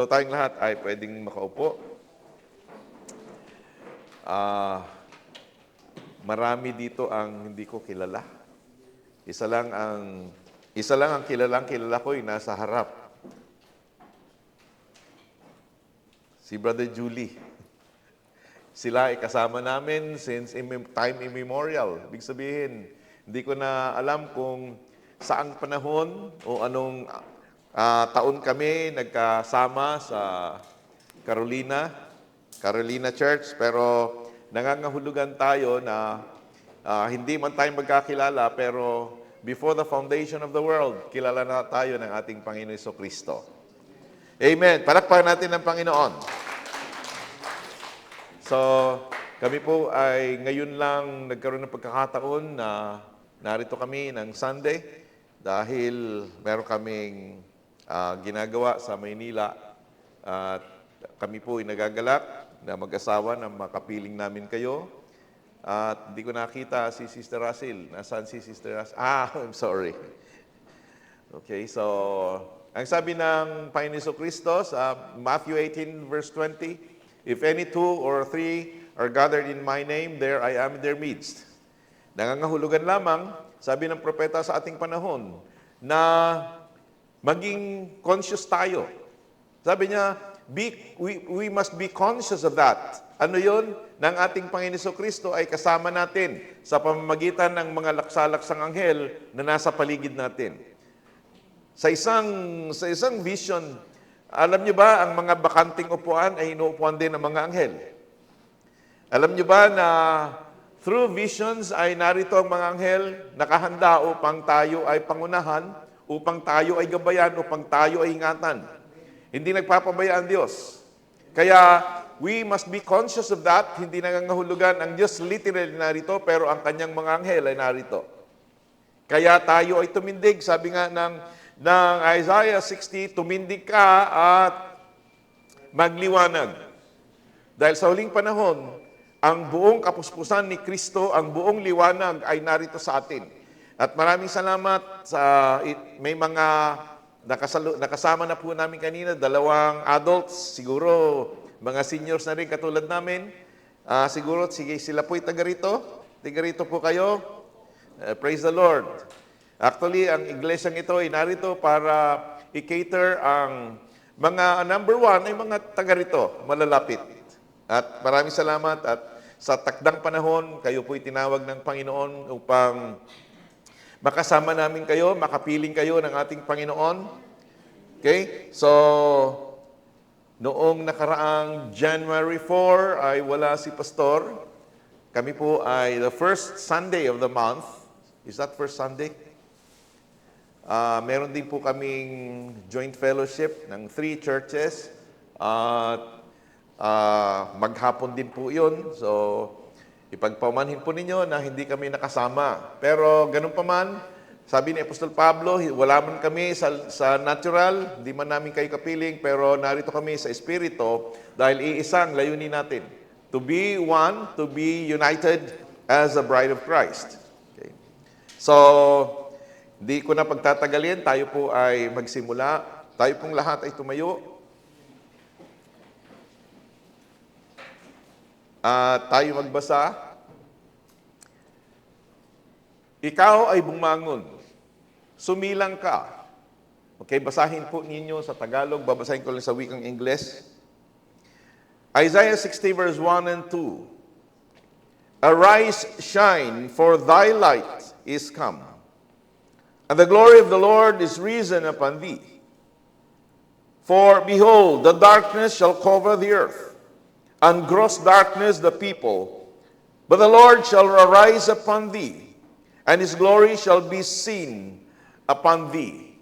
So tayong lahat ay pwedeng makaupo. Marami dito ang hindi ko kilala. Isa lang ang kilala ko ay nasa harap. Si Brother Julie. Sila ay kasama namin since time immemorial. Ibig sabihin, hindi ko na alam kung saang panahon o anong taon kami nagkasama sa Carolina Church, pero nangangahulugan tayo na hindi man tayo magkakilala, pero before the foundation of the world, kilala na tayo ng ating Panginoon Jesucristo. Amen. Palakpakan natin ang Panginoon. So, kami po ay ngayon lang nagkaroon ng pagkakataon na narito kami ng Sunday dahil meron kaming ginagawa sa Maynila at kami po ay nagagalak na mag-asawa na makapiling namin kayo. At hindi ko nakita si Sister Russell. Nasaan si Sister Russell? I'm sorry. Okay, so ang sabi ng Panginoon Jesucristo sa Matthew 18 verse 20, "If any two or three are gathered in my name, there I am in their midst." Nangangahulugan lamang, sabi ng propeta sa ating panahon, na maging conscious tayo. Sabi niya, we must be conscious of that. Ano yun? Ng ating Panginoon Jesucristo ay kasama natin sa pamamagitan ng mga laksalaksang anghel na nasa paligid natin. Sa isang vision, alam niyo ba, ang mga bakanting upuan ay inuupuan din ng mga anghel? Alam niyo ba na through visions ay narito ang mga anghel nakahanda upang tayo ay pangunahan, upang tayo ay gabayan, upang tayo ay ingatan. Hindi nagpapabaya ang Diyos. Kaya we must be conscious of that. Hindi nangangahulugan ang Diyos literally narito, pero ang kanyang mga anghel ay narito. Kaya tayo ay tumindig. Sabi nga ng Isaiah 60, tumindig ka at magliwanag. Dahil sa huling panahon, ang buong kapuspusan ni Kristo, ang buong liwanag ay narito sa atin. At maraming salamat sa may mga nakasama na po namin kanina, 2 adults, siguro mga seniors na rin katulad namin. Siguro sige, sila po'y taga rito po kayo. Praise the Lord. Actually, ang iglesyang ito ay narito para i-cater ang mga number one ay mga taga rito, malalapit. At maraming salamat at sa takdang panahon, kayo po'y tinawag ng Panginoon upang makasama namin kayo, makapiling kayo ng ating Panginoon. Okay? So, noong nakaraang January 4 ay wala si Pastor. Kami po ay the first Sunday of the month. Is that first Sunday? Meron din po kaming joint fellowship ng 3 churches. Maghapon din po yun. So, ipagpaumanhin po ninyo na hindi kami nakasama. Pero ganun pa man, sabi ni Apostol Pablo, wala man kami sa natural, hindi man namin kayo kapiling, pero narito kami sa Espiritu dahil iisang layunin natin. To be one, to be united as a bride of Christ. Okay. So, hindi ko na pagtatagalin, tayo po ay magsimula. Tayo pong lahat ay tumayo. Tayo magbasa. Ikaw ay bumangon. Sumilang ka. Okay, basahin po ninyo sa Tagalog. Babasahin ko lang sa wikang Ingles. Isaiah 60 verse 1 and 2. Arise, shine, for thy light is come, and the glory of the Lord is risen upon thee. For behold, the darkness shall cover the earth, and gross darkness the people. But the Lord shall arise upon thee, and His glory shall be seen upon thee.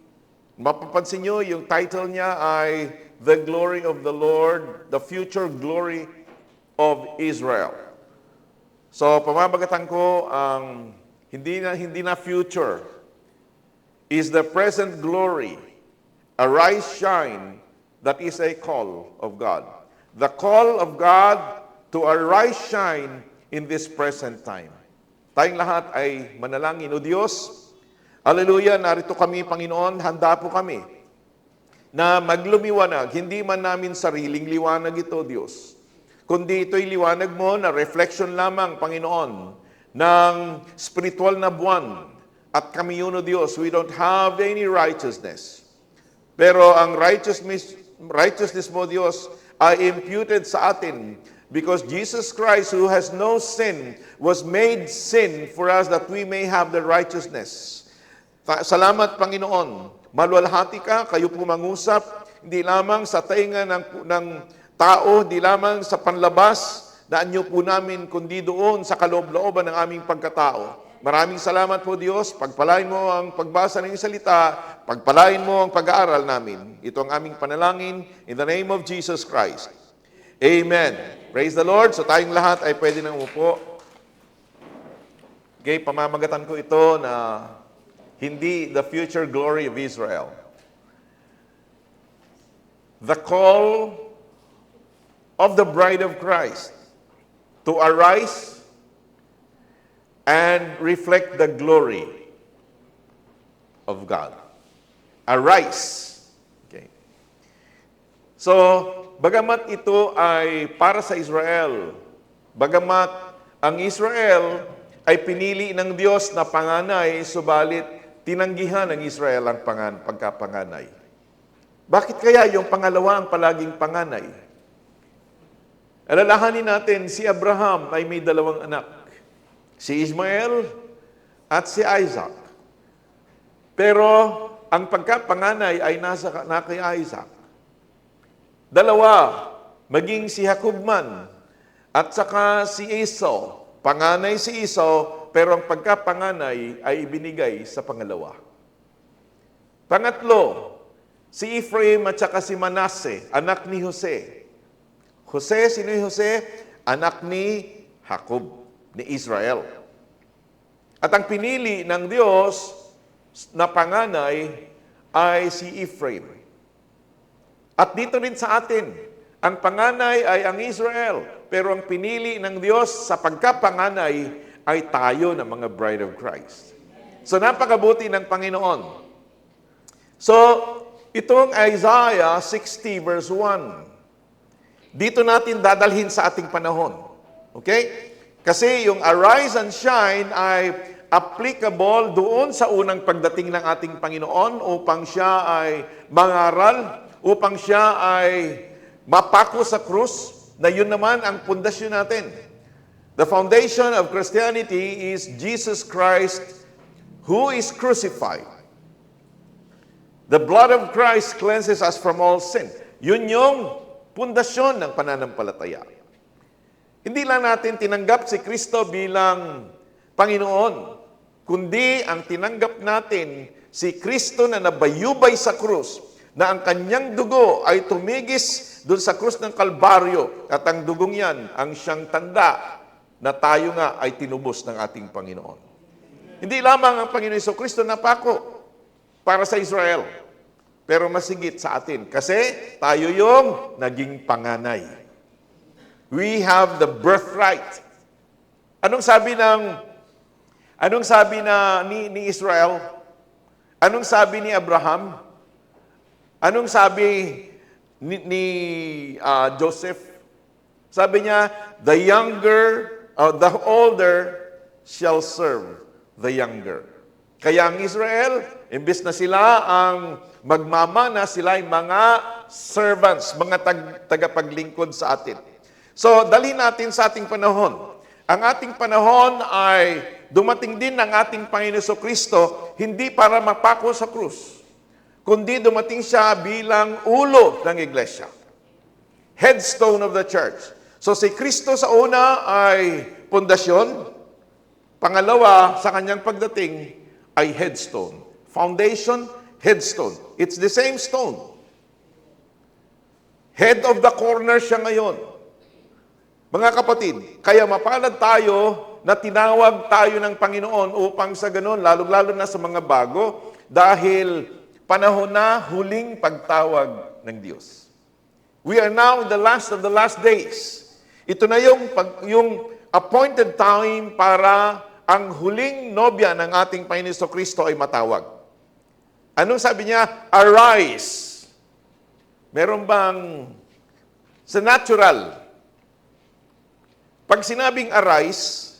Mapapansin nyo, yung title niya ay The Glory of the Lord, the Future Glory of Israel. So, pamabagatan ko ang hindi na future, is the present glory. Arise, shine, that is a call of God. The call of God to arise, shine in this present time. Tayong lahat ay manalangin. O Diyos, hallelujah, narito kami, Panginoon, handa po kami na maglumiwanag, hindi man namin sariling liwanag ito, Diyos, kundi ito'y liwanag mo na reflection lamang, Panginoon, ng spiritual na buwan. At kami yun, O Diyos, we don't have any righteousness. Pero ang righteousness mo, Diyos, ay imputed sa atin because Jesus Christ, who has no sin, was made sin for us that we may have the righteousness. Salamat, Panginoon. Maluwalhati ka, kayo po mangusap, hindi lamang sa tainga ng tao, hindi lamang sa panlabas na anyo po namin, kundi doon sa kaloob-looban ng aming pagkatao. Maraming salamat po, Diyos. Pagpalain mo ang pagbasa ng iyong salita, pagpalain mo ang pag-aaral namin. Ito ang aming panalangin in the name of Jesus Christ. Amen. Praise the Lord. So tayong lahat ay pwede nang umupo. Okay, pamamagatan ko ito na hindi the future glory of Israel. The call of the bride of Christ to arise and reflect the glory of God. Arise. Okay. So, bagamat ito ay para sa Israel, bagamat ang Israel ay pinili ng Diyos na panganay, subalit tinanggihan ng Israel ang pagkapanganay. Bakit kaya yung pangalawa ang palaging panganay? Alalahanin natin, si Abraham ay may dalawang anak. Si Ismael at si Isaac. Pero ang pagkapanganay ay nasa kay Isaac. Dalawa, maging si Jacob man at saka si Esau. Panganay si Esau, pero ang pagkapanganay ay ibinigay sa pangalawa. Pangatlo, si Ephraim at saka si Manasseh, anak ni Jose. Jose, sino yung Jose? Anak ni Jacob, ni Israel. At ang pinili ng Diyos na panganay ay si Ephraim. At dito rin sa atin, ang panganay ay ang Israel, pero ang pinili ng Diyos sa pagkapanganay ay tayo na mga bride of Christ. So napakabuti ng Panginoon. So, itong Isaiah 60 verse 1. Dito natin dadalhin sa ating panahon. Okay? Kasi yung arise and shine ay applicable doon sa unang pagdating ng ating Panginoon upang siya ay mangaral, upang siya ay mapako sa krus, na yun naman ang pundasyon natin. The foundation of Christianity is Jesus Christ who is crucified. The blood of Christ cleanses us from all sin. Yun yung pundasyon ng pananampalataya. Hindi lang natin tinanggap si Kristo bilang Panginoon, kundi ang tinanggap natin si Kristo na nabayubay sa krus, na ang kanyang dugo ay tumigis doon sa krus ng Kalbaryo, at ang dugong yan ang siyang tanda na tayo nga ay tinubos ng ating Panginoon. Hindi lamang ang Panginoon Jesucristo napako para sa Israel, pero masigit sa atin kasi tayo yung naging panganay. We have the birthright. Anong sabi ni Israel? Anong sabi ni Abraham? Anong sabi ni Joseph? Sabi niya, the older shall serve the younger. Kaya ang Israel, imbes na sila ang magmamana, sila ay mga servants, mga tagapaglingkod sa atin. So, dalhin natin sa ating panahon. Ang ating panahon ay dumating din ng ating Panginoon Jesucristo, hindi para mapako sa krus, kundi dumating siya bilang ulo ng iglesia. Headstone of the church. So si Kristo sa una ay pundasyon, pangalawa sa kanyang pagdating ay headstone. Foundation, headstone. It's the same stone. Head of the corner siya ngayon. Mga kapatid, kaya mapalad tayo na tinawag tayo ng Panginoon upang sa ganun, lalo-lalo na sa mga bago, dahil panahon na huling pagtawag ng Diyos. We are now in the last of the last days. Ito na yung appointed time para ang huling nobya ng ating Panginoon Kristo ay matawag. Anong sabi niya? Arise. Meron bang sa natural, pag sinabing arise,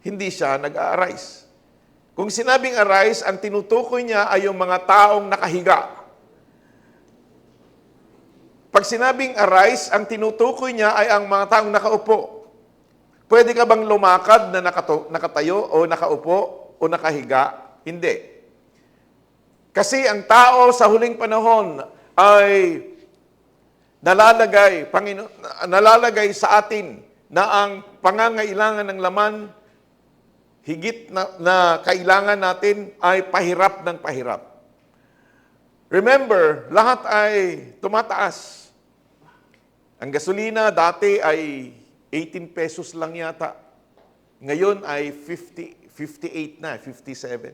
hindi siya nag-a-arise. Kung sinabing arise, ang tinutukoy niya ay yung mga taong nakahiga. Pag sinabing arise, ang tinutukoy niya ay ang mga taong nakaupo. Pwede ka bang lumakad na nakatayo o nakaupo o nakahiga? Hindi. Kasi ang tao sa huling panahon ay nalalagay sa atin na ang pangangailangan ng laman, higit na kailangan natin ay pahirap ng pahirap. Remember, lahat ay tumataas. Ang gasolina dati ay 18 pesos lang yata. Ngayon ay 58 na, 57.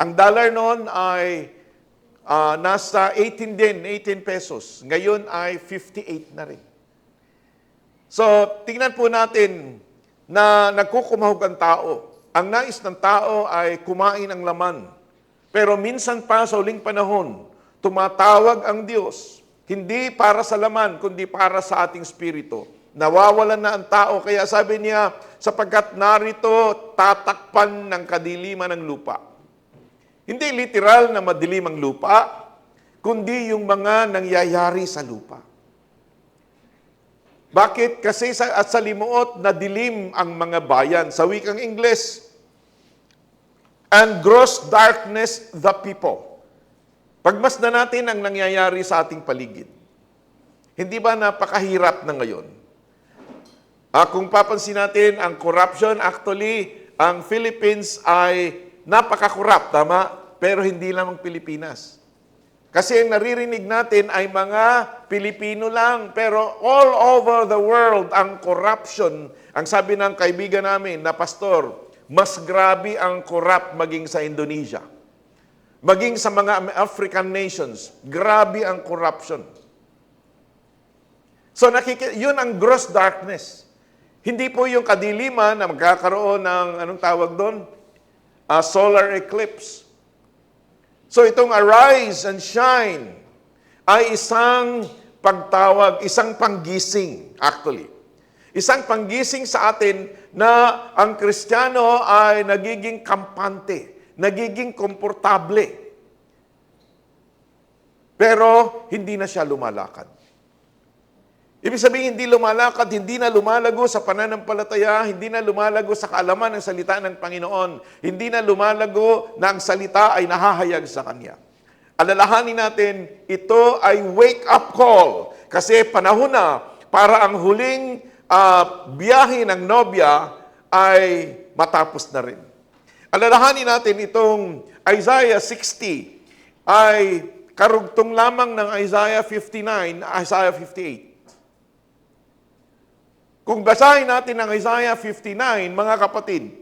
Ang dollar noon ay nasa 18 din, 18 pesos. Ngayon ay 58 na rin. So, tingnan po natin na nagkukumahog ang tao. Ang nais ng tao ay kumain ang laman. Pero minsan pa sa huling panahon, tumatawag ang Diyos, hindi para sa laman, kundi para sa ating spirito. Nawawalan na ang tao, kaya sabi niya, sapagkat narito tatakpan ng kadiliman ng lupa. Hindi literal na madilim ang lupa, kundi yung mga nangyayari sa lupa. Bakit? Kasi sa limuot na dilim ang mga bayan. Sa wikang Ingles, and gross darkness the people. Pagmasdan natin ang nangyayari sa ating paligid. Hindi ba napakahirap na ngayon? Kung papansin natin ang corruption, actually, ang Philippines ay napaka-corrupt, tama? Pero hindi lamang Pilipinas. Kasi ang naririnig natin ay mga Pilipino lang, pero all over the world ang corruption. Ang sabi ng kaibigan namin na pastor, mas grabe ang corrupt maging sa Indonesia. Maging sa mga African nations, grabe ang corruption. So yun ang gross darkness. Hindi po yung kadiliman na magkakaroon ng, anong tawag doon? Solar eclipse. So itong arise and shine ay isang pagtawag, isang panggising actually. Isang panggising sa atin na ang Kristiyano ay nagiging kampante, nagiging komportable. Pero hindi na siya lumalakad. Ibig sabihin, hindi lumalakad, hindi na lumalago sa pananampalataya, hindi na lumalago sa kaalaman ng salita ng Panginoon, hindi na lumalago na ang salita ay nahahayag sa Kanya. Alalahanin natin, ito ay wake-up call. Kasi panahon na para ang huling biyahe ng nobya ay matapos na rin. Alalahanin natin itong Isaiah 60 ay karugtong lamang ng Isaiah 59, Isaiah 58. Kung basahin natin ang Isaiah 59, mga kapatid,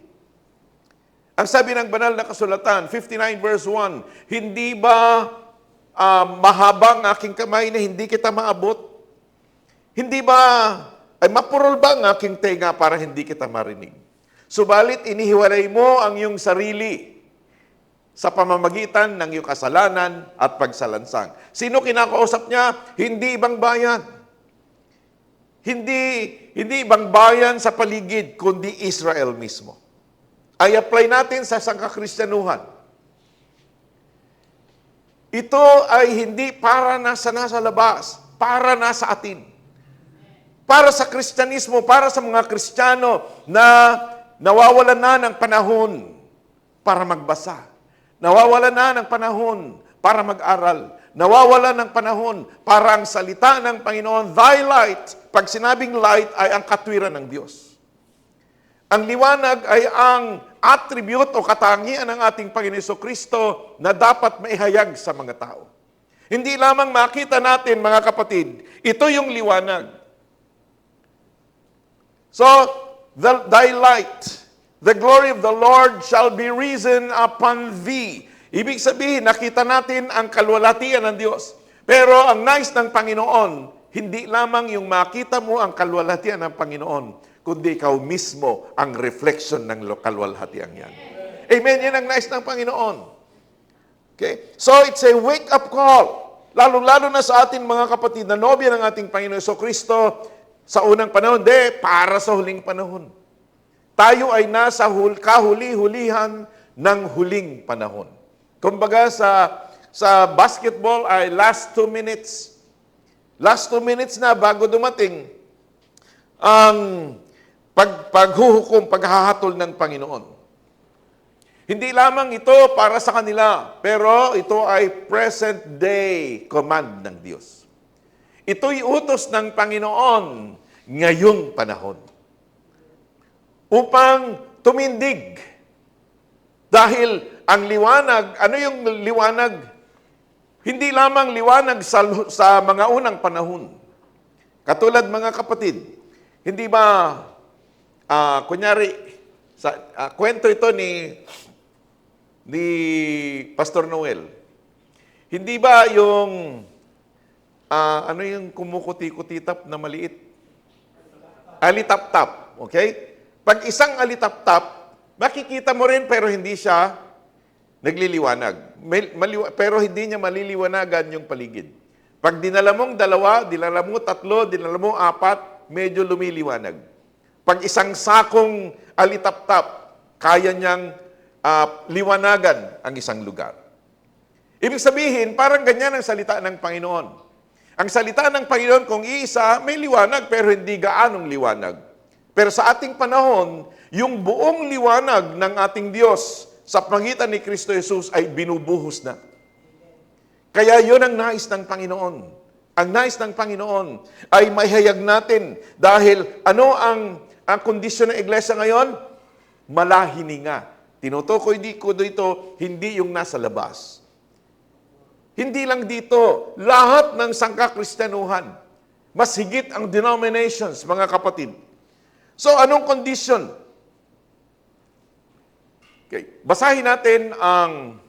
ang sabi ng banal na kasulatan, 59 verse 1, hindi ba mahabang aking kamay na hindi kita maabot? Hindi ba, ay mapurol ba ang aking tenga para hindi kita marinig? Subalit inihiwalay mo ang iyong sarili sa pamamagitan ng iyong kasalanan at pagsalansang. Sino kinakausap niya? Hindi ibang bayan. Hindi ibang bayan sa paligid, kundi Israel mismo. Ay apply natin sa sangkakristyanuhan. Ito ay hindi para nasa labas, para nasa atin. Para sa Kristyanismo, para sa mga Kristiyano na nawawalan na ng panahon para magbasa. Nawawalan na ng panahon para mag-aral. Nawawalan ng panahon para ang salita ng Panginoon, thy light, pag sinabing light ay ang katwiran ng Diyos. Ang liwanag ay ang attribute o katangian ng ating Panginoon Jesucristo na dapat maihayag sa mga tao. Hindi lamang makita natin, mga kapatid, ito yung liwanag. So, thy light, the glory of the Lord shall be risen upon thee. Ibig sabihin, nakita natin ang kalwalhatian ng Diyos. Pero ang nais ng Panginoon, hindi lamang yung makita mo ang kalwalhatian ng Panginoon, kundi ikaw mismo ang reflection ng kalwalhatian yan. Amen? Yan ang nais ng Panginoon. Okay? So, it's a wake-up call. lalong-lalo na sa atin mga kapatid na nobya ng ating Panginoon Kristo sa unang panahon, para sa huling panahon. Tayo ay nasa kahuli-hulihan ng huling panahon. Kumbaga sa basketball ay last 2 minutes. Last 2 minutes na bago dumating ang paghuhukom, paghahatol ng Panginoon. Hindi lamang ito para sa kanila, pero ito ay present day command ng Diyos. Ito'y utos ng Panginoon ngayong panahon upang tumindig. Dahil ang liwanag, ano yung liwanag? Hindi lamang liwanag sa mga unang panahon. Katulad mga kapatid, hindi ba, kunyari, kwento ito ni Pastor Noel. Hindi ba yung, ano yung kumukuti-kutitap na maliit? Alitap-tap, okay? Pag isang alitap-tap, makikita mo rin pero hindi siya nagliliwanag. Pero hindi niya maliliwanagan yung paligid. Pag dinala mong 2, dinala mo 3, dinala mo 4, medyo lumiliwanag. Pag isang sakong alitap-tap, kaya niyang liwanagan ang isang lugar. Ibig sabihin, parang ganyan ang salita ng Panginoon. Ang salita ng Panginoon, kung iisa, may liwanag pero hindi gaanong liwanag. Pero sa ating panahon, yung buong liwanag ng ating Diyos sa pagitan ni Kristo Jesus ay binubuhos na. Kaya yun ang nais ng Panginoon. Ang nais ng Panginoon ay mahayag natin dahil ano ang kondisyon ng iglesia ngayon? Malahininga. Tinutukoy ko dito, hindi yung nasa labas. Hindi lang dito, lahat ng sangka-Kristyanuhan. Mas higit ang denominations, mga kapatid. So, anong condition? Okay. Basahin natin ang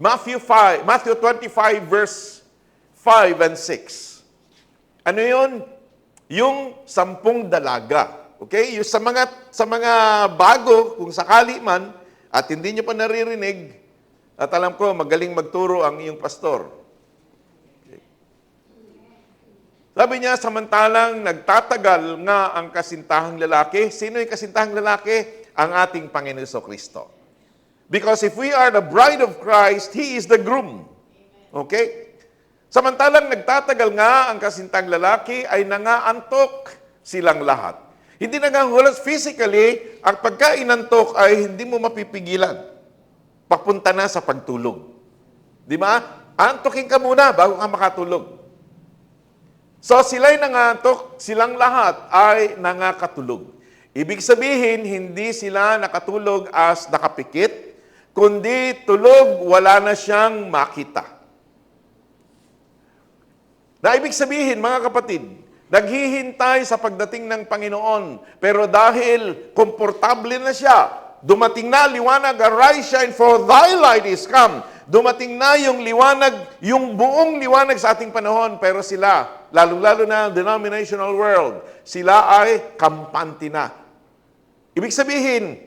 Matthew 25, verse 5 and 6. Ano yun? Yung 10 dalaga. Okay? Yung sa mga bago, kung sakali man, at hindi nyo pa naririnig, at alam ko, magaling magturo ang iyong pastor. Okay. Sabi niya, samantalang nagtatagal nga ang kasintahang lalaki. Sino yung kasintahang lalaki? Ang ating Panginoon Kristo. Because if we are the bride of Christ, He is the groom. Okay? Samantalang nagtatagal nga ang kasintang lalaki, ay nangaantok silang lahat. Hindi nangangulas physically, ang pagkainantok ay hindi mo mapipigilan. Papunta na sa pagtulog. Di ba? Antokin ka muna bago ka makatulog. So sila'y nangantok, silang lahat ay nangakatulog. Ibig sabihin, hindi sila nakatulog as nakapikit, kundi tulog, wala na siyang makita. Na ibig sabihin, mga kapatid, naghihintay sa pagdating ng Panginoon, pero dahil komportable na siya, dumating na liwanag, arise, shine, for thy light is come. Dumating na yung liwanag, yung buong liwanag sa ating panahon, pero sila, lalong-lalo na denominational world, sila ay kampante na. Ibig sabihin,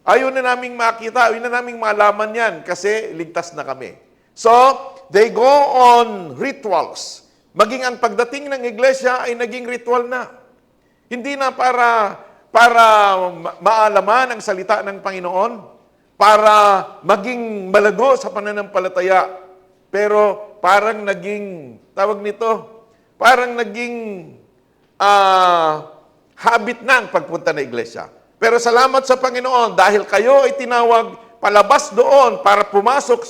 ayaw na naming makita, ayaw na naming malaman yan kasi ligtas na kami. So, they go on rituals. Maging ang pagdating ng iglesia ay naging ritual na. Hindi na para maalaman ang salita ng Panginoon, para maging malago sa pananampalataya. Pero parang naging, tawag nito, parang naging habit na ang pagpunta na iglesia. Pero salamat sa Panginoon dahil kayo ay tinawag palabas doon para pumasok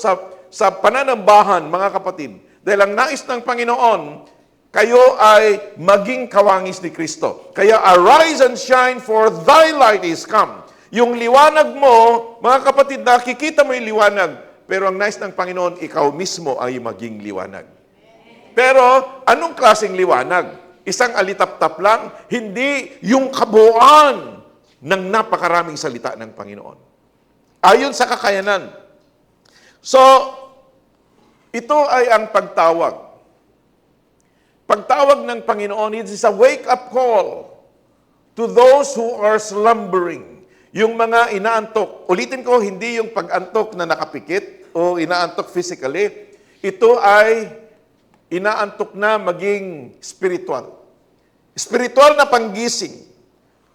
sa pananambahan, mga kapatid. Dahil ang nais ng Panginoon, kayo ay maging kawangis ni Kristo. Kaya arise and shine, for thy light is come. Yung liwanag mo, mga kapatid, nakikita mo yung liwanag. Pero ang nais ng Panginoon, ikaw mismo ay maging liwanag. Pero anong klaseng liwanag? Isang alitap-tap lang? Hindi yung kabuuan ng napakaraming salita ng Panginoon. Ayon sa kakayanan. So, ito ay ang pagtawag. Pagtawag ng Panginoon, it is a wake-up call to those who are slumbering. Yung mga inaantok. Ulitin ko, hindi yung pag-antok na nakapikit, o inaantok physically. Ito ay inaantok na maging spiritual. Spiritual na panggising.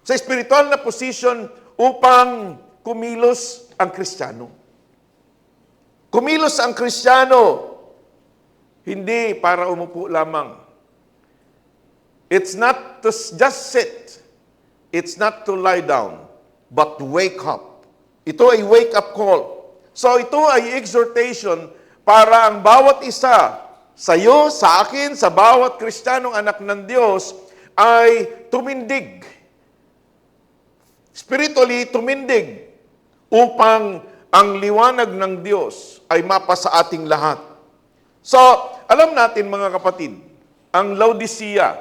Sa spiritual na position upang kumilos ang Kristiyano. Kumilos ang Kristiyano, hindi para umupo lamang. It's not to just sit. It's not to lie down, but to wake up. Ito ay wake-up call. So ito ay exhortation para ang bawat isa, sa iyo, sa akin, sa bawat Kristiyanong anak ng Diyos, ay tumindig. Spiritually tumindig upang ang liwanag ng Diyos ay mapasa ating lahat. So, alam natin mga kapatid, ang Laodicea,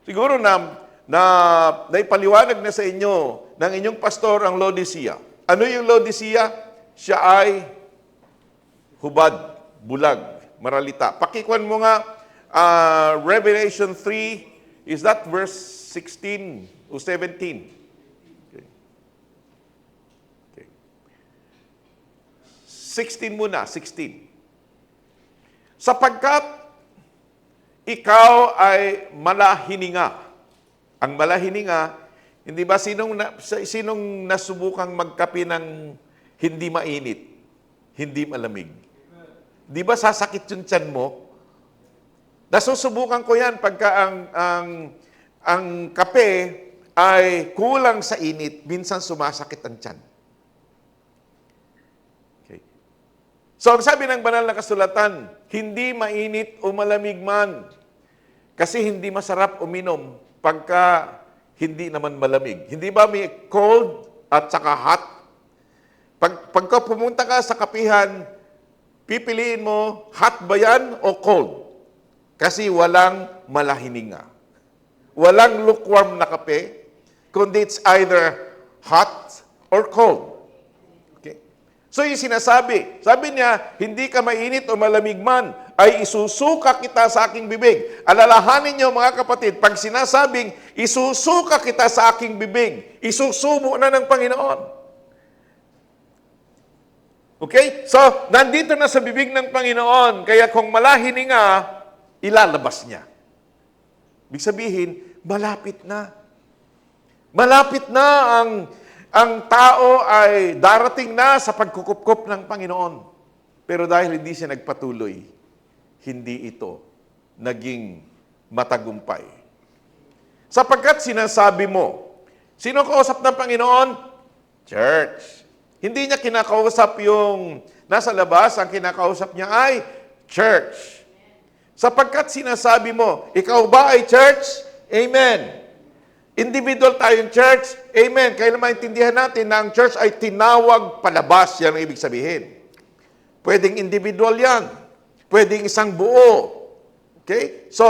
siguro na naipaliwanag na sa inyo ng inyong pastor ang Laodicea. Ano yung Laodicea? Siya ay hubad, bulag, maralita. Pakikuan mo nga, Revelation 3, is that verse 16 o 17? 16 muna, 16. Sapagkat ikaw ay malahininga. Ang malahininga, hindi ba sinong nasubukang magkape ng hindi mainit, hindi malamig? Di ba sasakit yung tiyan mo? Nasusubukan ko yan pagka ang kape ay kulang sa init, minsan sumasakit ang tiyan. So, ang sabi ng banal na kasulatan, hindi mainit o malamig man. Kasi hindi masarap uminom pagka hindi naman malamig. Hindi ba may cold at saka hot? Pagka pumunta ka sa kapihan, pipiliin mo, hot ba yan o cold? Kasi walang malahininga. Walang lukewarm na kape, kundi it's either hot or cold. So yung sinasabi, sabi niya, hindi ka mainit o malamig man, ay isusuka kita sa aking bibig. Alalahanin niyo mga kapatid, pag sinasabing, isusuka kita sa aking bibig, isusubo na ng Panginoon. Okay? So, nandito na sa bibig ng Panginoon, kaya kung malahininga, ilalabas niya. Ibig sabihin, malapit na. Malapit na ang tao ay darating na sa pagkukupkup ng Panginoon. Pero dahil hindi siya nagpatuloy, hindi ito naging matagumpay. Sapagkat sinasabi mo, sino kausap ng Panginoon? Church. Hindi niya kinakausap yung nasa labas, ang kinakausap niya ay church. Sapagkat sinasabi mo, ikaw ba ay church? Amen. Individual tayong church, amen. Kaya maintindihan natin na ang church ay tinawag palabas, yan ang ibig sabihin. Pwedeng individual yan. Pwedeng isang buo. Okay? So,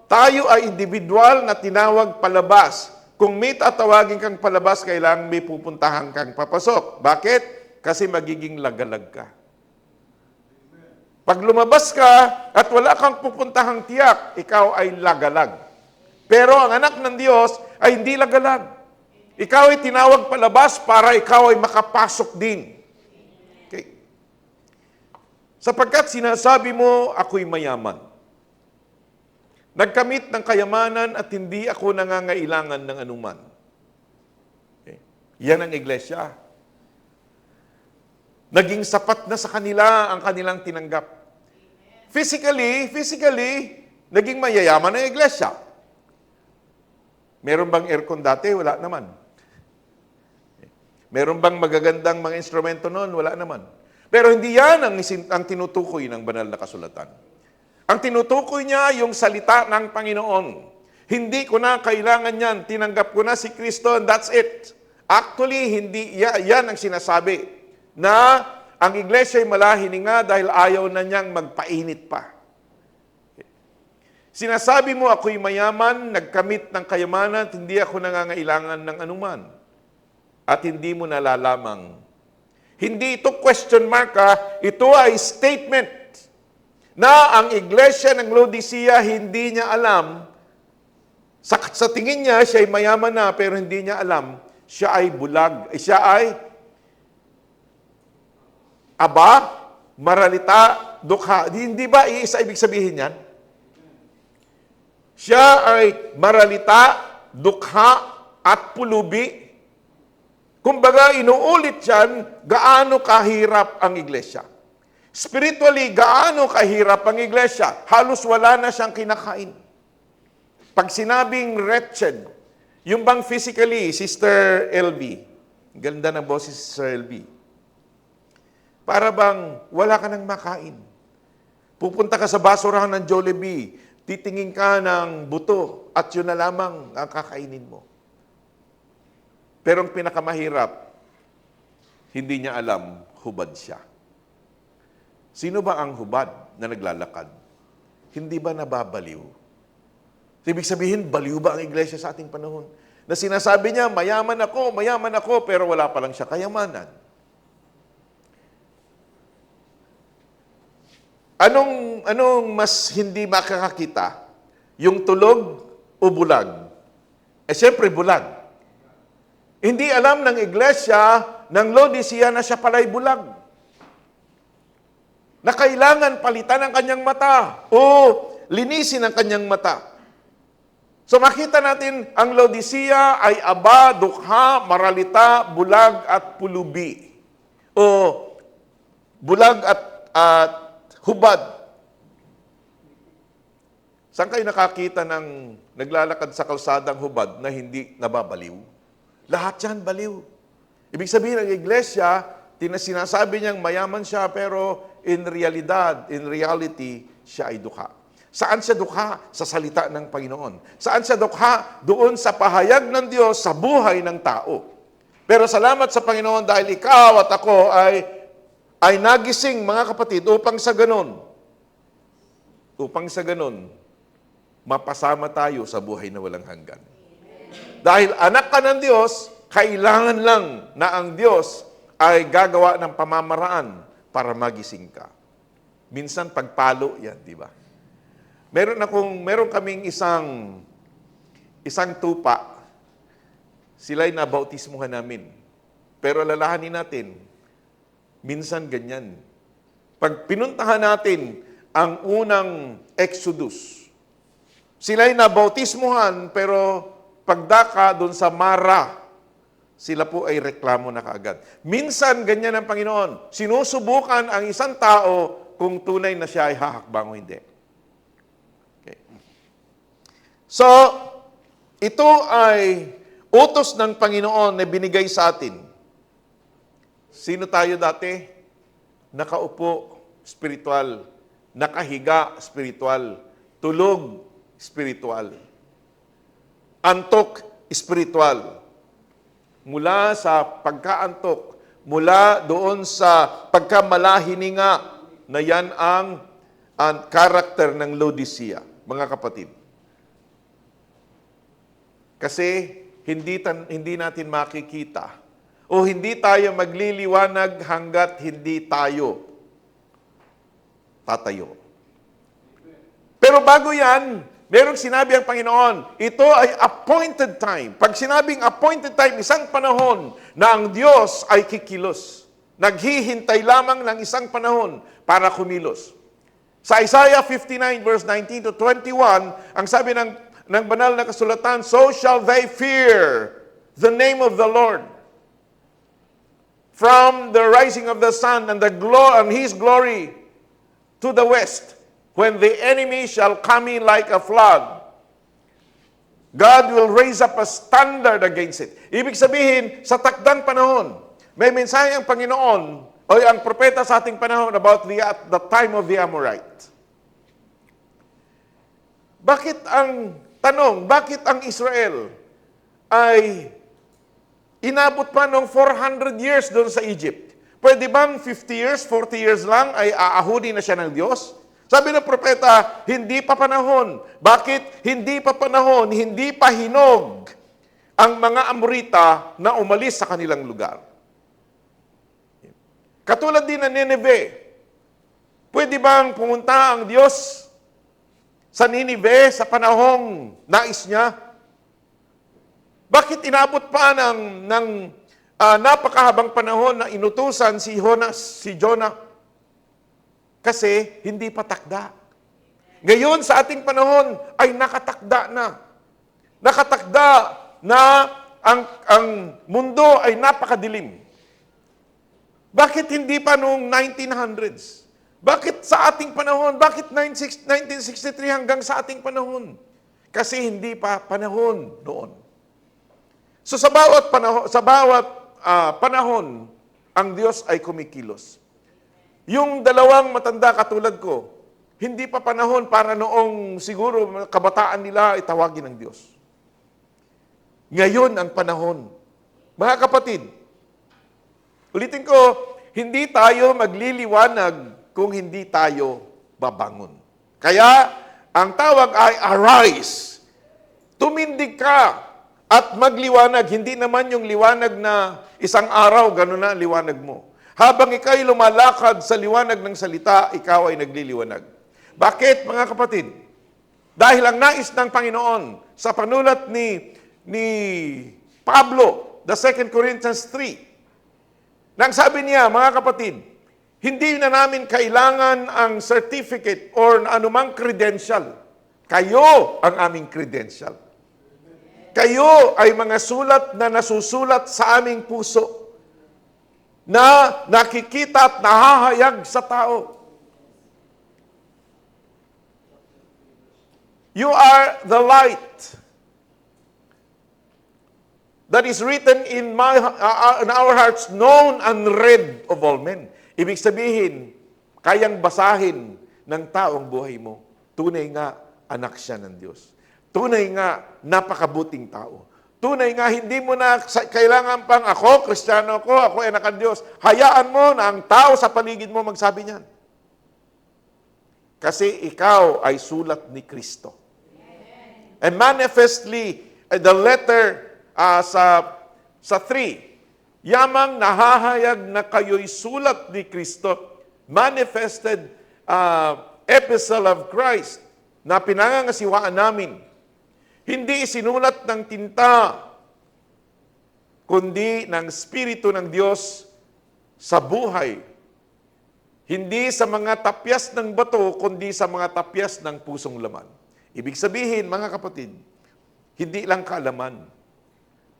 tayo ay individual na tinawag palabas. Kung may tatawagin kang palabas, kailangan may pupuntahan kang papasok. Bakit? Kasi magiging lagalag ka. Pag lumabas ka at wala kang pupuntahang tiyak, ikaw ay lagalag. Pero ang anak ng Diyos ay hindi lagalag. Ikaw ay tinawag palabas para ikaw ay makapasok din. Okay. Sapagkat sinasabi mo, ako'y mayaman. Nagkamit ng kayamanan at hindi ako nangangailangan ng anuman. Okay. Yan ang iglesia. Naging sapat na sa kanila ang kanilang tinanggap. Physically, naging mayayaman ang iglesia. Meron bang aircon dati? Wala naman. Meron bang magagandang mga instrumento noon? Wala naman. Pero hindi yan ang tinutukoy ng banal na kasulatan. Ang tinutukoy niya yung salita ng Panginoon. Hindi ko na kailangan yan. Tinanggap ko na si Kristo and that's it. Actually, hindi yan ang sinasabi na ang iglesia ay malahininga dahil ayaw na niyang magpainit pa. Sinasabi mo, ako'y mayaman, nagkamit ng kayamanan, at hindi ako nangangailangan ng anuman. At hindi mo nalalamang. Hindi ito question mark, ito ay statement na ang iglesia ng Laodicea hindi niya alam, sa tingin niya, siya ay mayaman na, pero hindi niya alam, siya ay bulag, siya ay aba maralita, dukha. Hindi ba iisa ibig sabihin yan? Siya ay maralita, dukha, at pulubi. Kumbaga, inuulit yan, gaano kahirap ang iglesia. Spiritually, gaano kahirap ang iglesia. Halos wala na siyang kinakain. Pag sinabing wretched, yung bang physically, Sister LB, ganda ng boses si Sister LB, para bang wala ka nang makain. Pupunta ka sa basurahan ng Jollibee, titingin ka ng buto, at yun na lamang ang kakainin mo. Pero ang pinakamahirap, hindi niya alam, hubad siya. Sino ba ang hubad na naglalakad? Hindi ba nababaliw? Ibig sabihin, baliw ba ang iglesia sa ating panahon? Na sinasabi niya, mayaman ako, pero wala pa lang siya kayamanan. Anong mas hindi makakakita? Yung tulog o bulag? Siyempre, bulag. Hindi alam ng iglesia ng Laodicea na siya pala'y bulag. Na kailangan palitan ang kanyang mata o linisin ang kanyang mata. So makita natin, ang Laodicea ay aba, dukha, maralita, bulag at pulubi. O bulag at hubad. Saan kayo nakakita ng naglalakad sa kalsadang hubad na hindi nababaliw? Lahat yan baliw. Ibig sabihin, ang iglesia, sinasabi niyang mayaman siya, pero in reality, siya ay dukha. Saan siya dukha? Sa salita ng Panginoon. Saan siya dukha? Doon sa pahayag ng Diyos sa buhay ng tao. Pero salamat sa Panginoon dahil ikaw at ako ay nagising, mga kapatid, upang sa ganon, mapasama tayo sa buhay na walang hanggan. Dahil anak ka ng Diyos, kailangan lang na ang Diyos ay gagawa ng pamamaraan para magising ka. Minsan pagpalo yan, di ba? Meron kaming isang tupa. Sila'y nabautismuhan namin. Pero alalahanin natin, minsan ganyan. Pag pinuntahan natin ang unang Exodus, sila'y nabautismuhan, pero pagdaka doon sa Mara, sila po ay reklamo na kaagad. Minsan, ganyan ang Panginoon. Sinusubukan ang isang tao kung tunay na siya ay hahakbang o hindi. Okay. So, ito ay utos ng Panginoon na binigay sa atin. Sino tayo dati? Nakaupo, spiritual. Nakahiga, spiritual. Tulog, spiritual. Antok, spiritual. Mula sa pagkaantok, mula doon sa pagkamalahininga, na yan ang karakter ng Laodicea, mga kapatid. Kasi hindi natin makikita o hindi tayo magliliwanag hanggat hindi tayo tatayo. Pero bago yan, merong sinabi ang Panginoon, ito ay appointed time. Pag sinabing appointed time, isang panahon na ang Diyos ay kikilos. Naghihintay lamang ng isang panahon para kumilos. Sa Isaiah 59 verse 19 to 21, ang sabi ng banal na kasulatan, so shall they fear the name of the Lord. From the rising of the sun and His glory to the west, when the enemy shall come in like a flood, God will raise up a standard against it. Ibig sabihin, sa takdang panahon, may mensahe ang Panginoon o ang propeta sa ating panahon about the time of the Amorite. Bakit ang Israel ay inabot pa ng 400 years doon sa Egypt? Pwede bang 50 years, 40 years lang ay aahudi na siya ng Diyos? Sabi ng propeta, hindi pa panahon. Bakit hindi pa panahon? Hindi pa hinog ang mga Amorita na umalis sa kanilang lugar. Katulad din ng Nineveh. Pwede bang pumunta ang Diyos sa Nineveh sa panahong nais niya? Bakit inabot pa ng napakahabang panahon na inutusan si Jonah? Kasi hindi pa takda. Ngayon, sa ating panahon, ay nakatakda na. Nakatakda na ang mundo ay napakadilim. Bakit hindi pa noong 1900s? Bakit sa ating panahon? Bakit 1963 hanggang sa ating panahon? Kasi hindi pa panahon noon. So sa bawat panahon, ang Diyos ay kumikilos. Yung dalawang matanda katulad ko, hindi pa panahon para noong siguro kabataan nila itawagin ng Diyos. Ngayon ang panahon. Mga kapatid, ulitin ko, hindi tayo magliliwanag kung hindi tayo babangon. Kaya, ang tawag ay arise. Tumindig ka at magliwanag. Hindi naman yung liwanag na isang araw, gano'n na liwanag mo. Habang ikaw'y lumalakad sa liwanag ng salita, ikaw ay nagliliwanag. Bakit, mga kapatid? Dahil ang nais ng Panginoon sa panulat ni Pablo, the 2 Corinthians 3, nang sabi niya, mga kapatid, hindi na namin kailangan ang certificate or anumang credential. Kayo ang aming credential. Kayo ay mga sulat na nasusulat sa aming puso na nakikita at nahahayag sa tao. You are the light that is written in our hearts, known and read of all men. Ibig sabihin, kayang basahin ng taong buhay mo. Tunay nga, anak siya ng Diyos. Tunay nga, napakabuting tao. Tunay nga, hindi mo na kailangan pang ako, Kristiyano ako anak ng Diyos. Hayaan mo na ang tao sa paligid mo magsabi niyan. Kasi ikaw ay sulat ni Kristo. And manifestly, the letter sa 3, yamang nahahayag na kayo'y sulat ni Kristo, manifested epistle of Christ, na pinangangasiwaan namin. Hindi isinulat ng tinta, kundi ng Espiritu ng Diyos sa buhay. Hindi sa mga tapyas ng bato, kundi sa mga tapyas ng pusong laman. Ibig sabihin, mga kapatid, hindi lang kaalaman,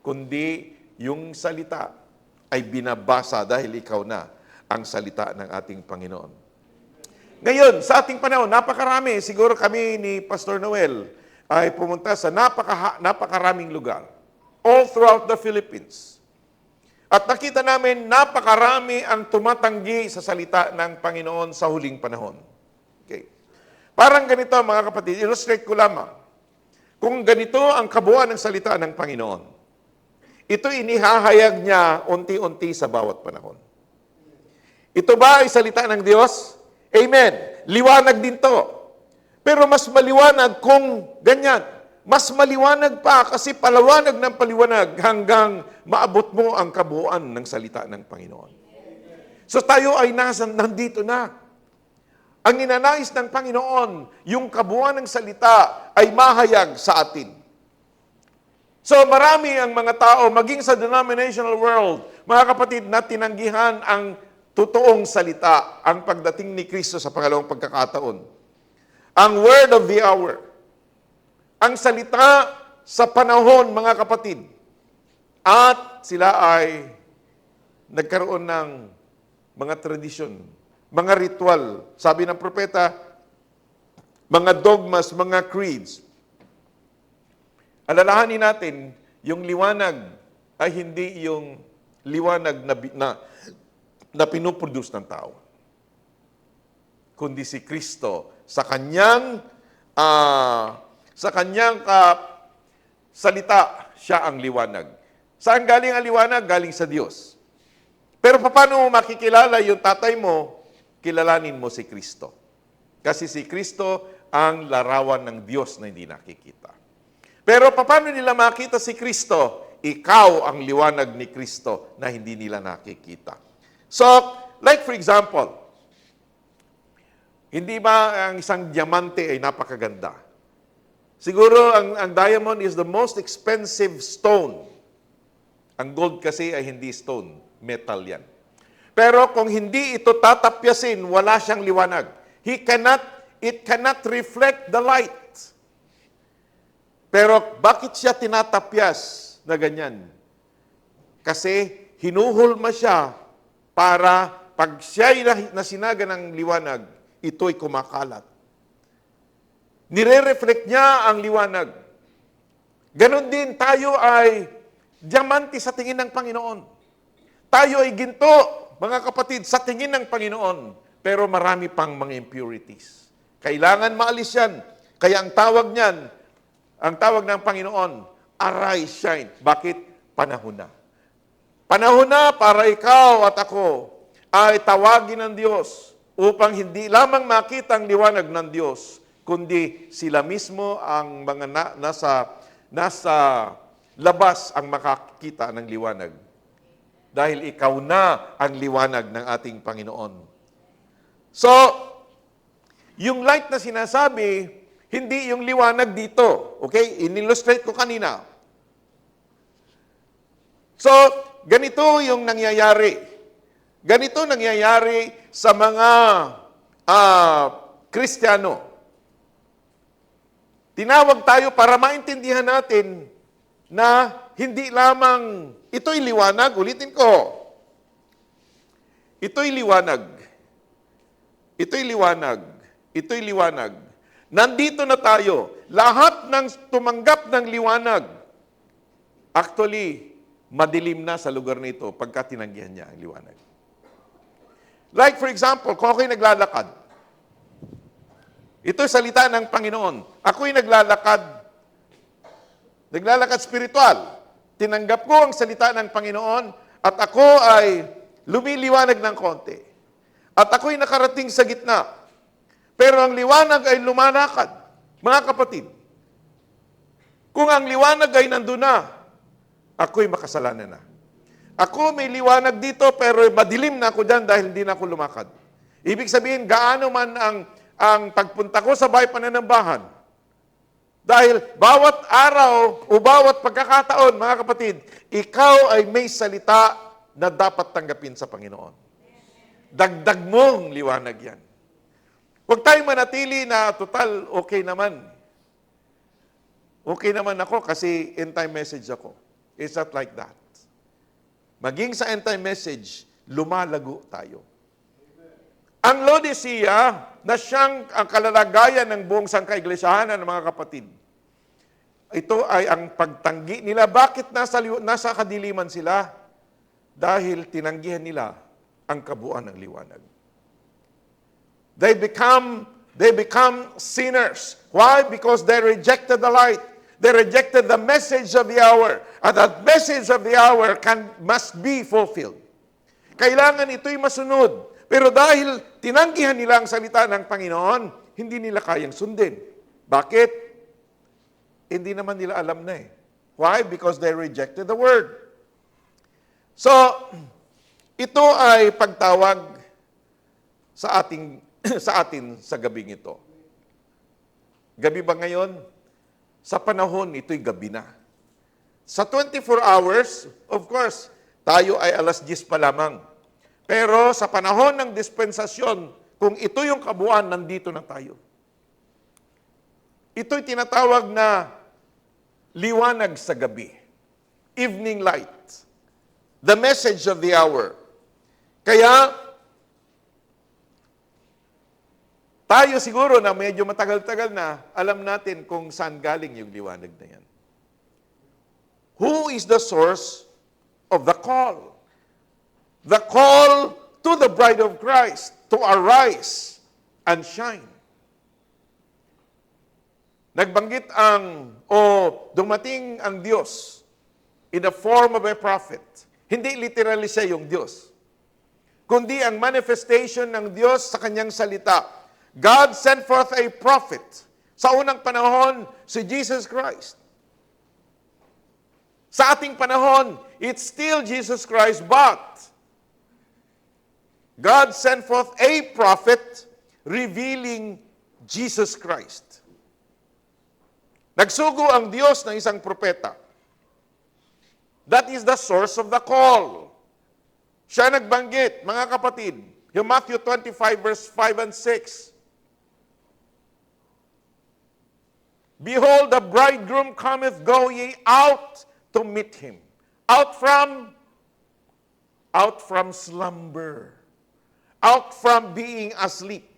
kundi yung salita ay binabasa dahil ikaw na ang salita ng ating Panginoon. Ngayon, sa ating panahon, napakarami. Siguro kami ni Pastor Noel ay pumunta sa napakaraming lugar all throughout the Philippines. At nakita namin napakarami ang tumatanggi sa salita ng Panginoon sa huling panahon. Okay. Parang ganito, mga kapatid, illustrate ko lamang. Kung ganito ang kabuuan ng salita ng Panginoon, ito inihahayag niya unti-unti sa bawat panahon. Ito ba ay salita ng Diyos? Amen. Liwanag din to. Pero mas maliwanag kung ganyan. Mas maliwanag pa kasi palawanag ng paliwanag hanggang maabot mo ang kabuuan ng salita ng Panginoon. So tayo ay nandito na. Ang ninanais ng Panginoon, yung kabuuan ng salita ay mahayag sa atin. So marami ang mga tao, maging sa denominational world, mga kapatid, na tinanggihan ang totoong salita, ang pagdating ni Kristo sa pangalawang pagkakataon. Ang word of the hour. Ang salita sa panahon, mga kapatid. At sila ay nagkaroon ng mga tradisyon, mga ritual. Sabi ng propeta, mga dogmas, mga creeds. Alalahanin natin, yung liwanag ay hindi yung liwanag na pinuproduce ng tao. Kundi si Kristo sa kanyang salita, siya ang liwanag. Saan galing ang liwanag? Galing sa Diyos. Pero paano mo makikilala yung tatay mo? Kilalanin mo si Kristo. Kasi si Kristo ang larawan ng Diyos na hindi nakikita. Pero paano nila makita si Kristo? Ikaw ang liwanag ni Kristo na hindi nila nakikita. So, like for example, hindi ba ang isang diamante ay napakaganda? Siguro ang diamond is the most expensive stone. Ang gold kasi ay hindi stone, metal yan. Pero kung hindi ito tatapyasin, wala siyang liwanag. It cannot reflect the light. Pero bakit siya tinatapyas na ganyan? Kasi hinuhulma siya para pag siya'y nasinaga ng liwanag, ito'y kumakalat. Nire-reflect niya ang liwanag. Ganon din, tayo ay diamante sa tingin ng Panginoon. Tayo ay ginto, mga kapatid, sa tingin ng Panginoon. Pero marami pang mga impurities. Kailangan maalis yan. Kaya ang tawag ng Panginoon, arise, shine. Bakit? Panahon na. Panahon na para ikaw at ako ay tawagin ng Diyos upang hindi lamang makita ang liwanag ng Diyos, kundi sila mismo ang mga nasa labas ang makakita ng liwanag. Dahil ikaw na ang liwanag ng ating Panginoon. So, yung light na sinasabi, hindi yung liwanag dito. Okay? In-illustrate ko kanina. So, ganito yung nangyayari. Ganito nangyayari sa mga Kristiyano. Tinawag tayo para maintindihan natin na hindi lamang ito'y liwanag. Ulitin ko. Ito'y liwanag. Ito'y liwanag. Ito'y liwanag. Nandito na tayo. Lahat ng tumanggap ng liwanag, actually, madilim na sa lugar nito pagka tinanggihan niya ang liwanag. Like for example, kung ako'y naglalakad, ito'y salita ng Panginoon. Ako'y naglalakad spiritual. Tinanggap ko ang salita ng Panginoon at ako ay lumiliwanag ng konti. At ako'y nakarating sa gitna. Pero ang liwanag ay lumalakad. Mga kapatid, kung ang liwanag ay nandun na, ako'y makasalanan na. Ako may liwanag dito pero madilim na ako dyan dahil hindi na ako lumakad. Ibig sabihin, gaano man ang pagpunta ko sa bahay pananambahan. Dahil bawat araw o bawat pagkakataon, mga kapatid, ikaw ay may salita na dapat tanggapin sa Panginoon. Dagdag mong liwanag yan. Huwag tayong manatili na total okay naman. Okay naman ako kasi end-time message ako. It's not like that. Maging sa end-time message, lumalago tayo. Ang Laodicea, na siyang ang kalalagayan ng buong sangkaiglesiyahanan ng mga kapatid, ito ay ang pagtanggi nila. Bakit nasa kadiliman sila? Dahil tinanggihan nila ang kabuuan ng liwanag. They become sinners. Why? Because they rejected the light. They rejected the message of the hour. And that message of the hour must be fulfilled. Kailangan ito'y masunod. Pero dahil tinanggihan nila ang salita ng Panginoon, hindi nila kayang sundin. Bakit? Hindi naman nila alam na eh. Why? Because they rejected the word. So, ito ay pagtawag sa atin sa gabing ito. Gabi ba ngayon? Sa panahon, ito'y gabi na. Sa 24 hours, of course, tayo ay 10:00 pa lamang. Pero sa panahon ng dispensasyon, kung ito yung kabuuan, nandito na tayo. Ito'y tinatawag na liwanag sa gabi. Evening light. The message of the hour. Kaya, tayo siguro na medyo matagal-tagal na, alam natin kung saan galing yung liwanag na yan. Who is the source of the call? The call to the bride of Christ to arise and shine. Nagbanggit dumating ang Diyos in the form of a prophet. Hindi literally siya yung Diyos, kundi ang manifestation ng Diyos sa kanyang salita. God sent forth a prophet. Sa unang panahon, si Jesus Christ. Sa ating panahon, it's still Jesus Christ, but God sent forth a prophet revealing Jesus Christ. Nagsugo ang Diyos ng isang propeta. That is the source of the call. Siya nagbanggit, mga kapatid, yung Matthew 25 verse 5 and 6. Behold, the bridegroom cometh, go ye out to meet him. Out from slumber. Out from being asleep.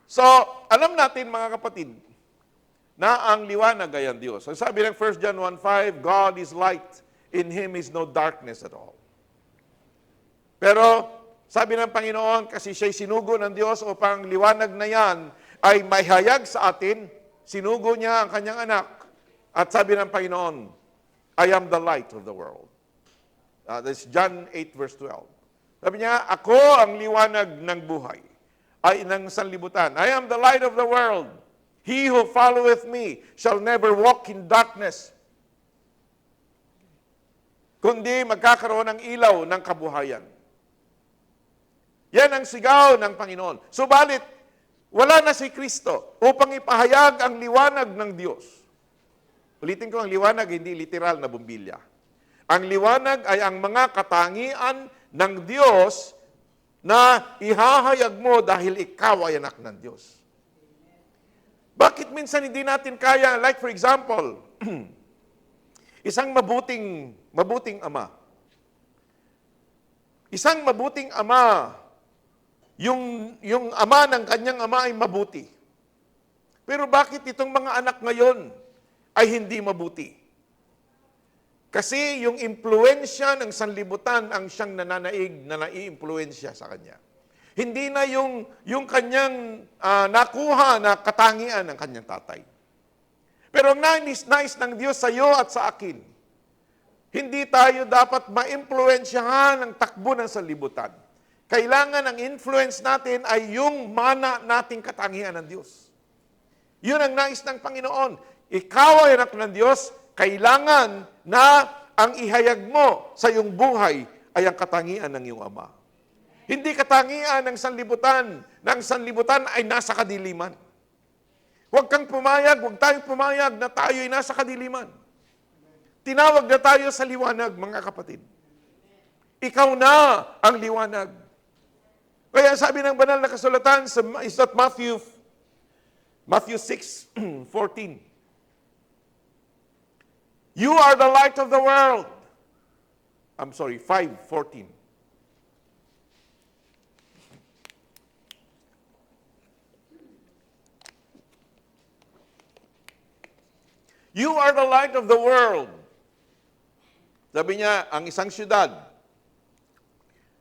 So, alam natin mga kapatid, na ang liwanag ay ang Diyos. So, sabi ng 1 John 1:5, God is light, in Him is no darkness at all. Pero, sabi ng Panginoon, kasi siya'y sinugo ng Diyos upang liwanag na yan ay mahayag sa atin, sinugo niya ang kanyang anak. At sabi ng Panginoon, I am the light of the world. That's John 8 verse 12. Sabi niya, ako ang liwanag ng buhay, ay ng sanlibutan. I am the light of the world. He who followeth me shall never walk in darkness, kundi magkakaroon ng ilaw ng kabuhayan. Yan ang sigaw ng Panginoon. Subalit, wala na si Kristo upang ipahayag ang liwanag ng Diyos. Ulitin ko, ang liwanag hindi literal na bumbilya. Ang liwanag ay ang mga katangian ng Diyos na ihahayag mo dahil ikaw ay anak ng Diyos. Bakit minsan hindi natin kaya, like for example, isang mabuting ama. Isang mabuting ama, yung ama ng kanyang ama ay mabuti. Pero bakit itong mga anak ngayon ay hindi mabuti? Kasi yung impluensya ng sanlibutan ang siyang nananaig na nai-impluensya sa kanya. Hindi na yung kanyang nakuha na katangian ng kanyang tatay. Pero ang nais ng Diyos sa iyo at sa akin, hindi tayo dapat ma-impluensyahan ng takbo ng sanlibutan. Kailangan ang influence natin ay yung mana nating katangian ng Diyos. Yun ang nais ng Panginoon. Ikaw ay anak ng Diyos, kailangan na ang ihayag mo sa iyong buhay ay ang katangian ng iyong Ama. Hindi katangian ng sanlibutan. Ng sanlibutan ay nasa kadiliman. Huwag kang pumayag, huwag tayong pumayag na tayo ay nasa kadiliman. Tinawag na tayo sa liwanag, mga kapatid. Ikaw na ang liwanag. Kaya sabi ng banal na kasulatan sa Matthew 6:14. You are the light of the world. 5:14. You are the light of the world. Sabi niya, ang isang syudad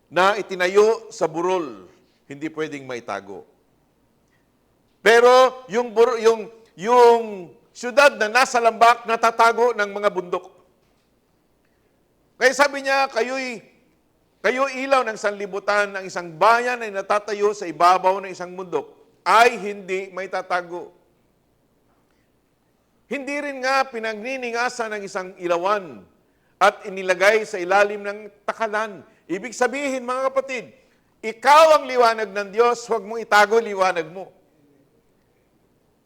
na itinayo sa burol, hindi pwedeng maitago. Pero yung syudad na nasa lambak, natatago ng mga bundok. Kaya sabi niya, kayo ilaw ng sanlibutan, ng isang bayan ay natatayo sa ibabaw ng isang bundok, ay hindi may tatago. Hindi rin nga pinagniningasa ng isang ilawan at inilagay sa ilalim ng takalan. Ibig sabihin, mga kapatid, ikaw ang liwanag ng Diyos, huwag mong itago liwanag mo.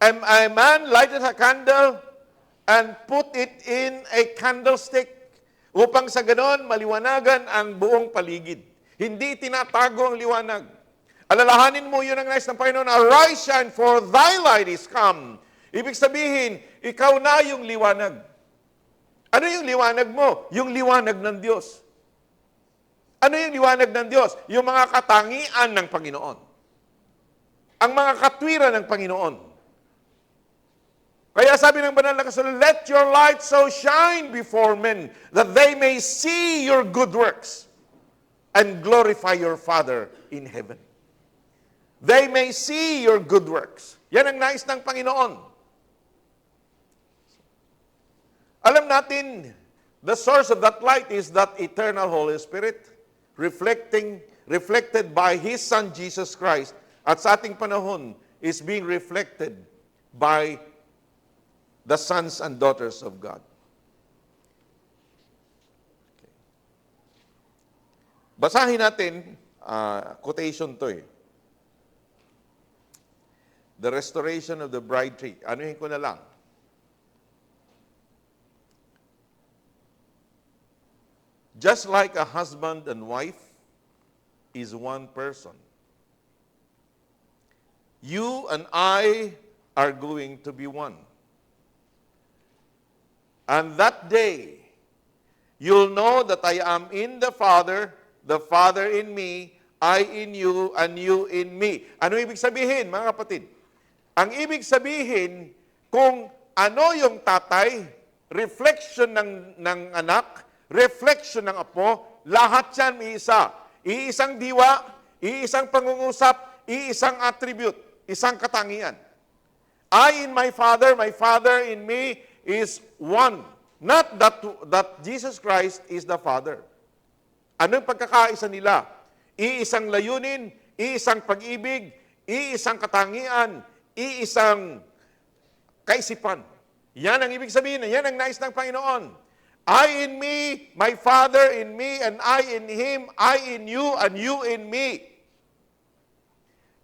A man lighted a candle and put it in a candlestick upang sa ganon maliwanagan ang buong paligid. Hindi tinatago ang liwanag. Alalahanin mo yun ang nais ng Panginoon, arise, shine, for thy light is come. Ibig sabihin, ikaw na yung liwanag. Ano yung liwanag mo? Yung liwanag ng Diyos. Ano yung liwanag ng Diyos? Yung mga katangian ng Panginoon. Ang mga katwiran ng Panginoon. Kaya sabi ng banal na kasulatan, let your light so shine before men that they may see your good works and glorify your Father in heaven. They may see your good works. Yan ang nais ng Panginoon. Alam natin, the source of that light is that eternal Holy Spirit, reflected by His Son Jesus Christ, at sa ating panahon is being reflected by the sons and daughters of God. Okay. Basahin natin, quotation to eh. The restoration of the bride tree. Anuhin ko na lang. just like a husband and wife is one person. You and I are going to be one. And that day, you'll know that I am in the Father in me, I in you, and you in me. Ano ibig sabihin, mga kapatid? Ang ibig sabihin, kung ano yung tatay, reflection ng anak, reflection ng apo, lahat yan iisa. Iisang diwa, iisang pangungusap, iisang attribute, isang katangian. I in my Father in me is one. Not that Jesus Christ is the Father. Anong pagkakaisa nila? Iisang layunin, iisang pag-ibig, iisang katangian, iisang kaisipan. Yan ang ibig sabihin, yan ang nais ng Panginoon. I in me, my Father in me, and I in Him, I in you, and you in me.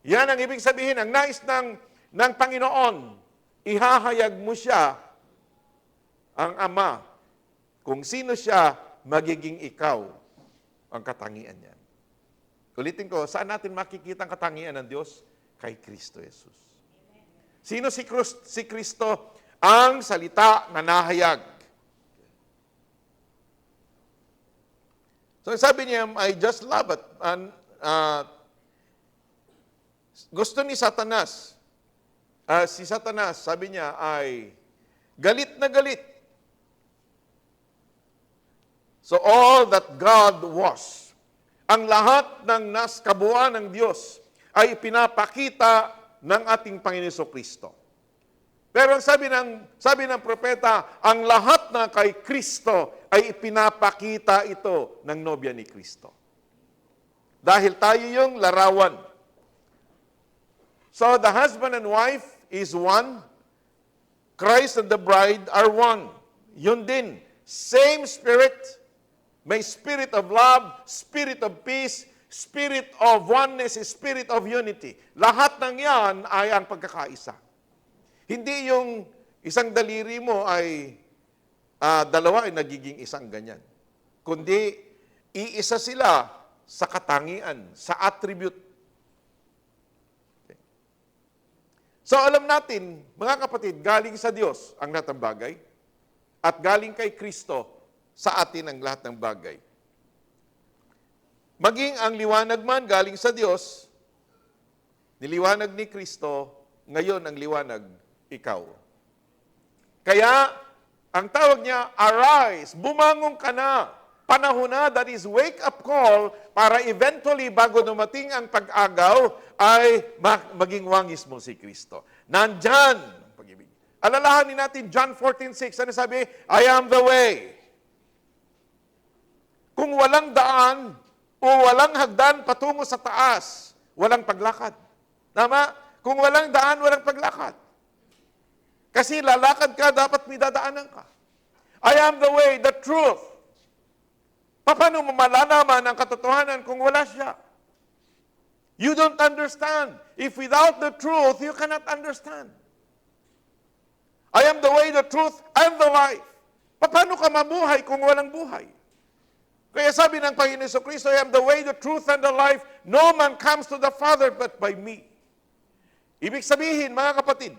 Yan ang ibig sabihin, ang nais ng Panginoon. Ihahayag mo siya, ang Ama, kung sino siya, magiging ikaw ang katangian niya. Ulitin ko, saan natin makikita ang katangian ng Diyos? Kay Kristo Jesus. Sino si Kristo? Ang salita na nahayag. So sabi niya, I just love it. And, gusto ni Satanas, si Satanas, sabi niya, ay galit na galit. So all that God was, ang lahat ng kabuuan ng Diyos ay pinapakita ng ating Panginoon Kristo. Pero ang sabi ng propeta, ang lahat na kay Kristo ay ipinapakita ito ng nobya ni Kristo. Dahil tayo yung larawan. So the husband and wife is one. Christ and the bride are one. Yun din. Same Spirit. May spirit of love, spirit of peace, spirit of oneness, spirit of unity. Lahat ng yan ay ang pagkakaisa. Hindi yung isang daliri mo ay dalawa ay nagiging isang ganyan. Kundi iisa sila sa katangian, sa attribute. Okay. So alam natin, mga kapatid, galing sa Diyos ang lahat ng bagay at galing kay Kristo sa atin ang lahat ng bagay. Maging ang liwanag man galing sa Diyos, niliwanag ni Kristo, ngayon ang liwanag, ikaw. Kaya, ang tawag niya, arise, bumangon ka na. Panahon na, that is wake-up call, para eventually, bago dumating ang pag-agaw, ay maging wangis mo si Kristo. Nandyan ang pag-ibig. Alalahanin natin, John 14:6, ano sabi? I am the way. Kung walang daan o walang hagdan patungo sa taas, walang paglakad. Tama? Kung walang daan, walang paglakad. Kasi lalakad ka, dapat may dadaanan ka. I am the way, the truth. Paano mo malalaman ang katotohanan kung wala siya? You don't understand. If without the truth, you cannot understand. I am the way, the truth, and the life. Paano ka mabuhay kung walang buhay? Kaya sabi ng Panginoon Kristo, I am the way, the truth, and the life. No man comes to the Father but by me. Ibig sabihin, mga kapatid,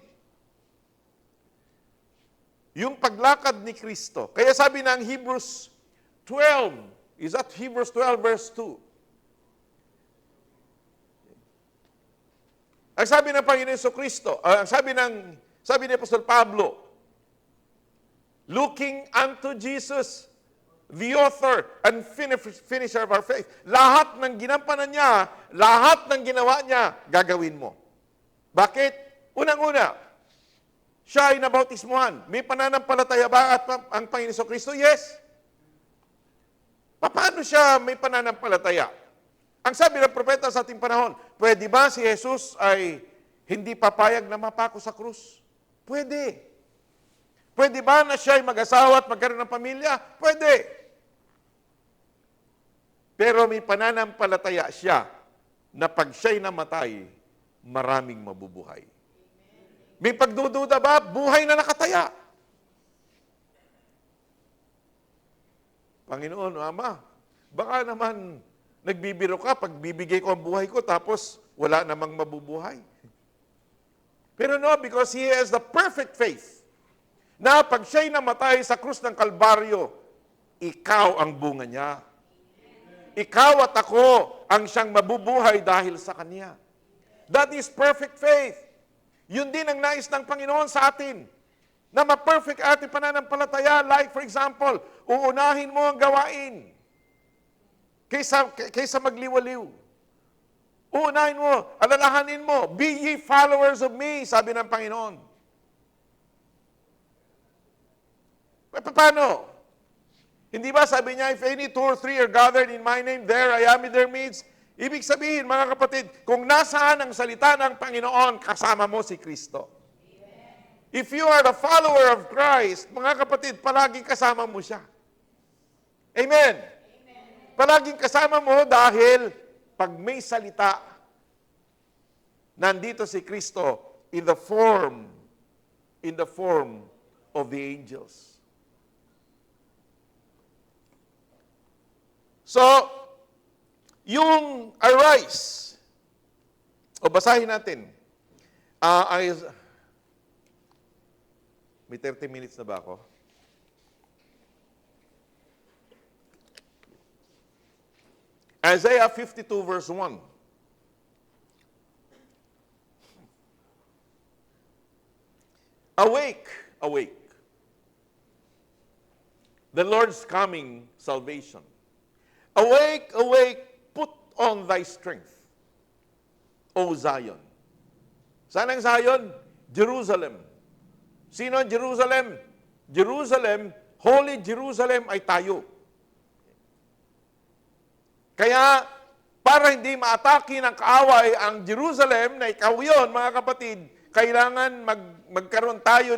yung paglakad ni Kristo. Kaya sabi ng Hebrews 12, is that Hebrews 12 verse 2? Ang sabi ng Panginoon Kristo, ang sabi ni Apostol Pablo, looking unto Jesus, the author and finisher of our faith. Lahat ng ginampanan niya, lahat ng ginawa niya, gagawin mo. Bakit? Unang-una, siya ay nabautismuhan. May pananampalataya ba at ang Panginoon Kristo? Yes. Paano siya may pananampalataya? Ang sabi ng propeta sa ating panahon, pwede ba si Jesus ay hindi papayag na mapako sa krus? Pwede. Pwede ba na siya ay mag-asawa at magkaroon ng pamilya? Pwede. Pero may pananampalataya siya na pag siya'y namatay, maraming mabubuhay. May pagdududa ba? Buhay na nakataya. Panginoon, Ama, baka naman nagbibiro ka pag bibigay ko ang buhay ko tapos wala namang mabubuhay. Pero no, because He has the perfect faith na pag siya'y namatay sa krus ng Kalbaryo, ikaw ang bunga niya. Ikaw at ako ang siyang mabubuhay dahil sa Kanya. That is perfect faith. Yun din ang nais ng Panginoon sa atin. Na ma-perfect ating pananampalataya. Like for example, uunahin mo ang gawain kaysa magliwaliw. Uunahin mo, alalahanin mo, be ye followers of me, sabi ng Panginoon. Paano? Hindi ba sabi niya, if any two or three are gathered in my name, there I am in their midst. Ibig sabihin, mga kapatid, kung nasaan ang salita ng Panginoon, kasama mo si Kristo. If you are the follower of Christ, mga kapatid, palaging kasama mo siya. Amen? Palaging kasama mo dahil pag may salita, nandito si Kristo in the form of the angels. So, yung arise, o basahin natin, may 30 minutes na ba ako? Isaiah 52 verse 1. Awake, awake. The Lord's coming salvation. Awake, awake, put on thy strength, O Zion. Saan ang Zion? Jerusalem. Sino ang Jerusalem? Jerusalem, Holy Jerusalem ay tayo. Kaya, para hindi maatake ng kaaway ang Jerusalem, na ikaw yun, mga kapatid, kailangan magkaroon tayo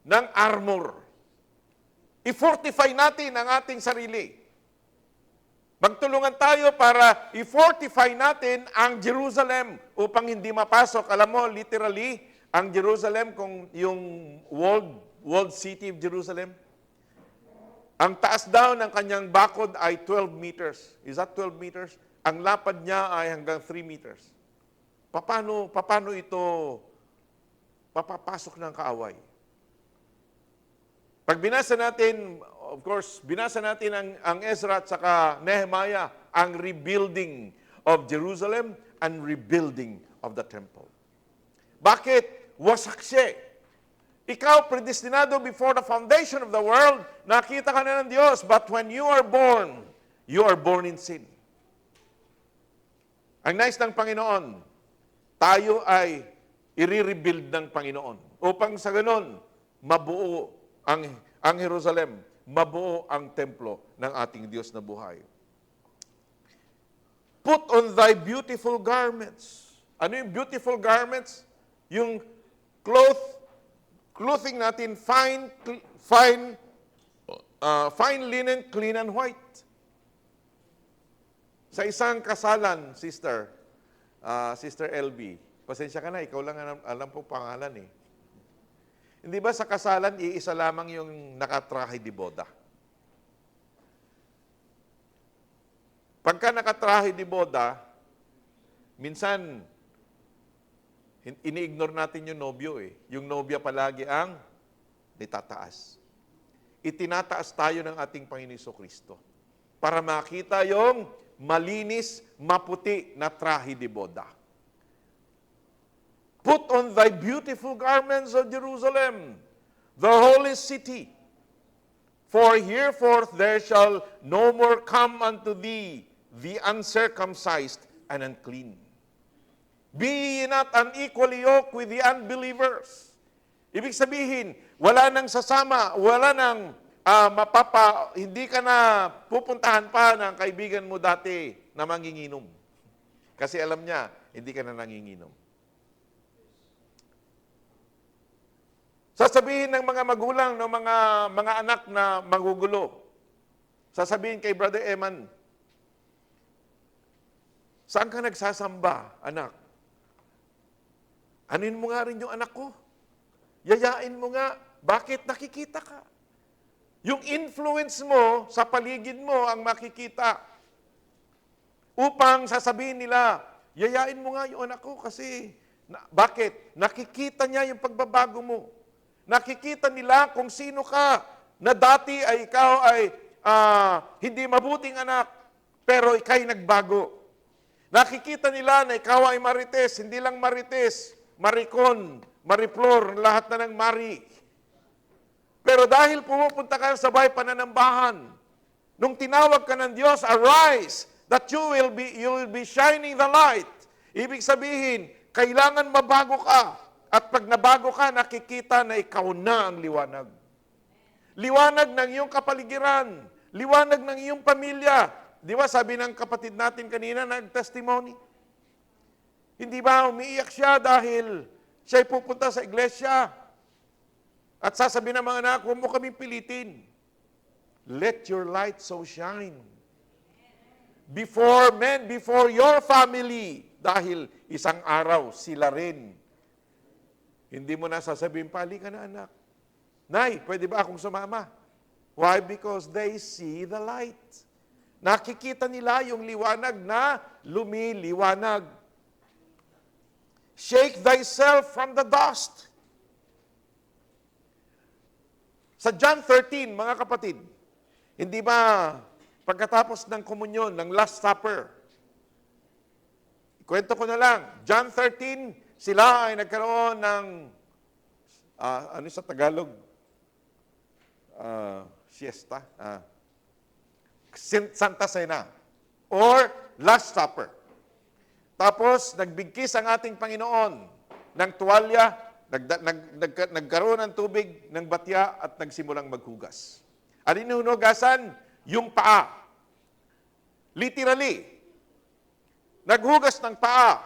ng armor. I-fortify natin ang ating sarili. Magtulungan tayo para i-fortify natin ang Jerusalem upang hindi mapasok. Alam mo, literally, ang Jerusalem, kung yung walled city of Jerusalem, ang taas daw ng kanyang bakod ay 12 meters. Is that 12 meters? Ang lapad niya ay hanggang 3 meters. Paano ito papapasok ng kaaway? Pag binasa natin, of course, binasa natin ang Ezra at saka Nehemiah, ang rebuilding of Jerusalem and rebuilding of the temple. Bakit? Wasak siya. Ikaw, predestinado before the foundation of the world, nakita ka na ng Diyos, but when you are born in sin. Ang nais ng Panginoon, tayo ay i-rebuild ng Panginoon. Upang sa ganon, mabuo ang Jerusalem, mabuo ang templo ng ating Diyos na buhay. Put on thy beautiful garments. Ano yung beautiful garments? Yung clothing natin, fine linen, clean and white. Sa isang kasalan, Sister LB, pasensya ka na, ikaw lang alam po pangalan eh. Hindi ba sa kasalan, iisa lamang yung nakatrahe di boda? Pagka nakatrahe di boda, minsan, ini-ignore natin yung nobyo eh. Yung nobya palagi ang nitataas. Itinataas tayo ng ating Panginoon Kristo para makita yung malinis, maputi na trahe di boda. Put on thy beautiful garments of Jerusalem, the holy city. For hereforth there shall no more come unto thee the uncircumcised and unclean. Be ye not unequally yoked with the unbelievers. Ibig sabihin, wala nang sasama, wala nang hindi ka na pupuntahan pa ng kaibigan mo dati na manginginom. Kasi alam niya, hindi ka na nanginginom. Sasabihin ng mga magulang, ng mga anak na magugulo, sasabihin kay Brother Eman, saan ka nagsasamba, anak? Anuin mo nga rin yung anak ko. Yayain mo nga. Bakit? Nakikita ka. Yung influence mo sa paligid mo ang makikita. Upang sasabihin nila, yayain mo nga yung anak ko kasi, bakit? Nakikita niya yung pagbabago mo. Nakikita nila kung sino ka, na dati ay ikaw ay hindi mabuting anak, pero ikaw'y nagbago. Nakikita nila na ikaw ay marites, hindi lang marites, maricon, mariplor, lahat na ng mari. Pero dahil pumupunta ka sa bahay pananambahan, nung tinawag ka ng Diyos, arise, that you will be shining the light. Ibig sabihin, kailangan mabago ka. At pag nabago ka, nakikita na ikaw na ang liwanag. Liwanag ng iyong kapaligiran. Liwanag ng iyong pamilya. Di ba sabi ng kapatid natin kanina, nag-testimony? Hindi ba umiiyak siya dahil siya'y pupunta sa iglesia? At sasabihin ng mga anak, huwag mo kaming pilitin. Let your light so shine. Before men, before your family. Dahil isang araw, sila rin. Hindi mo na sasabihin, pali ka na anak. Nay, pwede ba akong sumama? Why? Because they see the light. Nakikita nila yung liwanag na lumiliwanag. Shake thyself from the dust. Sa John 13, mga kapatid, hindi ba pagkatapos ng komunyon, ng Last Supper, kwento ko na lang, John 13, sila ay nagkaroon ng, ano sa Tagalog? Siesta? Santa Cena. Or Last Supper. Tapos, nagbigkis ang ating Panginoon ng tuwalya, nagkaroon ng tubig ng batya at nagsimulang maghugas. Alin hinugasan? Yung paa. Literally. Naghugas ng paa.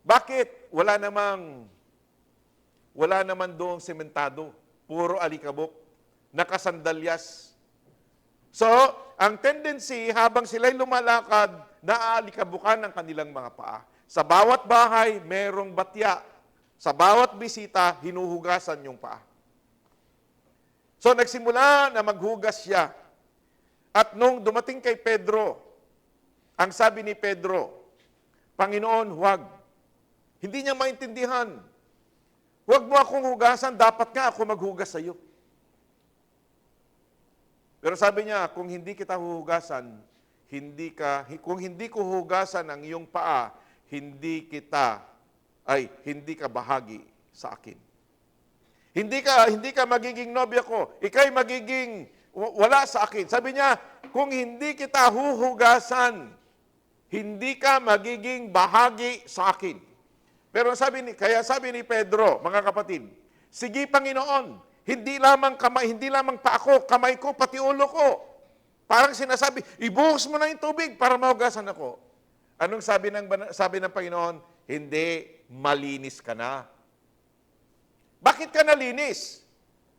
Bakit? Wala naman doong sementado. Puro alikabok. Nakasandalyas. So, ang tendency, habang sila'y lumalakad, naaalikabukan ang kanilang mga paa. Sa bawat bahay, merong batya. Sa bawat bisita, hinuhugasan yung paa. So, nagsimula na maghugas siya. At nung dumating kay Pedro, ang sabi ni Pedro, Panginoon, huwag. Hindi niya maintindihan. Huwag mo akong hugasan, dapat nga ako maghugas sa iyo. Pero sabi niya, kung hindi kita huhugasan, kung hindi ko hugasan ang iyong paa, hindi ka bahagi sa akin. Hindi ka magiging nobya ko. Ika'y magiging wala sa akin. Sabi niya, kung hindi kita huhugasan, hindi ka magiging bahagi sa akin. Pero kaya sabi ni Pedro, mga kapatid, sige Panginoon, hindi lamang pa ako, kamay ko, pati ulo ko. Parang sinasabi, ibuhos mo na yung tubig para mahugasan ako. Anong sabi ng Panginoon? Hindi, malinis ka na. Bakit ka nalinis?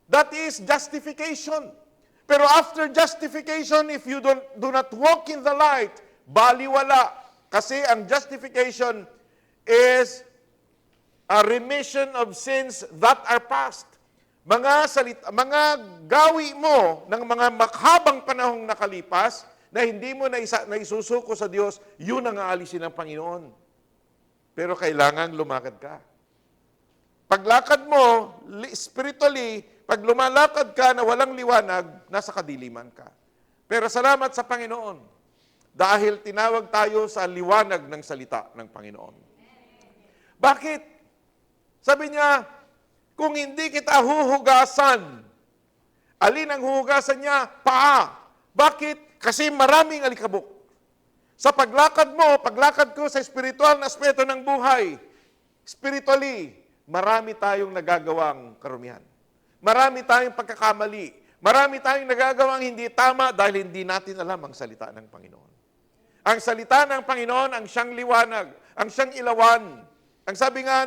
That is justification. Pero after justification, if you do not walk in the light, baliwala. Kasi ang justification is a remission of sins that are past. Mga gawi mo ng mga makhabang panahong nakalipas na hindi mo naisusuko sa Diyos, yun ang aalisin ng Panginoon. Pero kailangan lumakad ka. Paglakad mo, spiritually, pag lumalakad ka na walang liwanag, nasa kadiliman ka. Pero salamat sa Panginoon, dahil tinawag tayo sa liwanag ng salita ng Panginoon. Bakit? Sabi niya, kung hindi kita huhugasan, alin ang huhugasan niya? Paa. Bakit? Kasi maraming alikabok. Sa paglakad ko sa spiritual na aspeto ng buhay, spiritually, marami tayong nagagawang karumihan. Marami tayong pagkakamali. Marami tayong nagagawang hindi tama dahil hindi natin alam ang salita ng Panginoon. Ang salita ng Panginoon, ang siyang liwanag, ang siyang ilawan. Ang sabi nga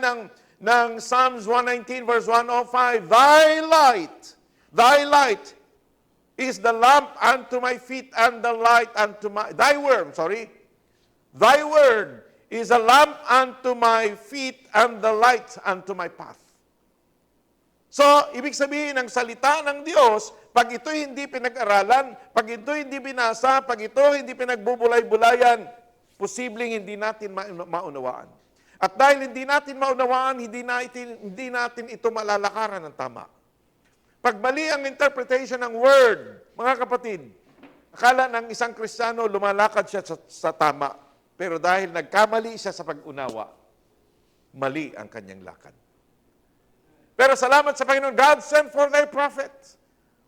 ng Psalms 119 verse 105, Thy light is the lamp unto my feet and the light unto Thy word is a lamp unto my feet and the light unto my path. So, ibig sabihin ng salita ng Diyos, pag ito hindi pinag-aralan, pag ito hindi binasa, pag ito hindi pinagbubulay-bulayan, posibleng hindi natin maunawaan. At dahil hindi natin maunawaan, hindi natin ito malalakaran ng tama. Pag mali ang interpretation ng word, mga kapatid, akala ng isang Kristiyano, lumalakad siya sa tama. Pero dahil nagkamali siya sa pag-unawa, mali ang kanyang lakad. Pero salamat sa Panginoon, God sent for thy prophets.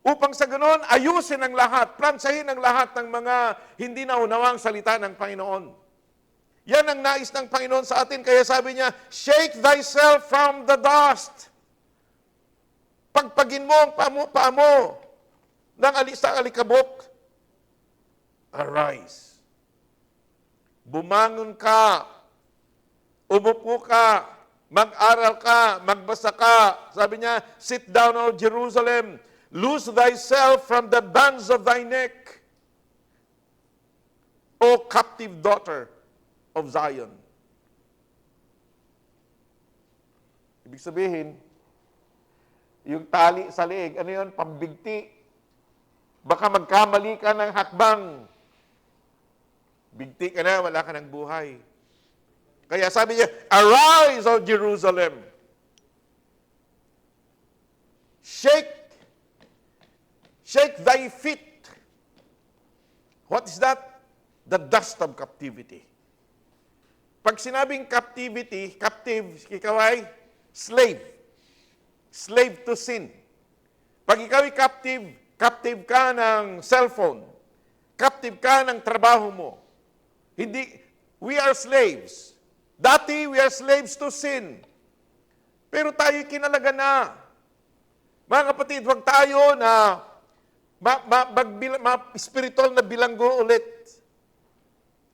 Upang sa ganoon, ayusin ang lahat, plansahin ang lahat ng mga hindi naunawang salita ng Panginoon. Yan ang nais ng Panginoon sa atin. Kaya sabi niya, shake thyself from the dust. Pagpagin mo ang paa mo ng sa alikabok. Arise. Bumangon ka. Umupo ka. Mag-aral ka, magbasa ka. Sabi niya, sit down, O Jerusalem. Loose thyself from the bands of thy neck. O captive daughter of Zion. Ibig sabihin, yung tali sa leeg, ano yun? Pambigti. Baka magkamali ka ng hakbang. Bigti ka na, wala ka ng buhay. Kaya sabi niya, arise, O Jerusalem. Shake thy feet. What is that? The dust of captivity. Pag sinabing captivity, captive, ikaw ay slave. Slave to sin. Pag ikaw ay captive, captive ka ng cellphone. Captive ka ng trabaho mo. We are slaves. Dati, we are slaves to sin. Pero tayo kinalaga na. Mga kapatid, huwag tayo na spiritual na bilanggo ulit.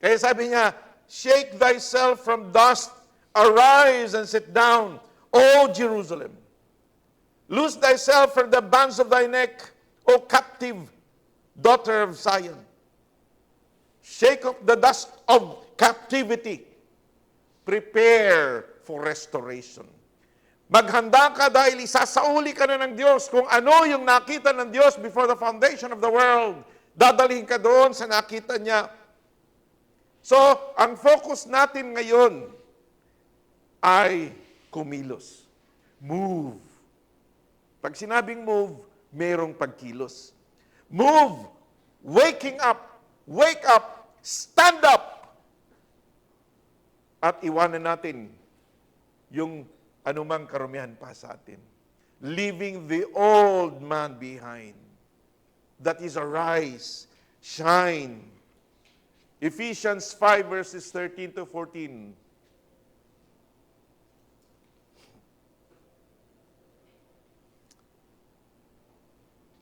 Kaya sabi niya, shake thyself from dust, arise and sit down, O Jerusalem. Loose thyself from the bands of thy neck, O captive daughter of Zion. Shake off the dust of captivity. Prepare for restoration. Maghanda ka dahil isasauli ka na ng Diyos kung ano yung nakita ng Diyos before the foundation of the world. Dadalhin ka doon sa nakita niya. So, ang focus natin ngayon ay kumilos. Move. Pag sinabing move, merong pagkilos. Move. Waking up. Wake up. Stand up. At iwanan natin yung anumang karumihan pa sa atin. Leaving the old man behind. That is, arise, shine. Ephesians 5 verses 13 to 14.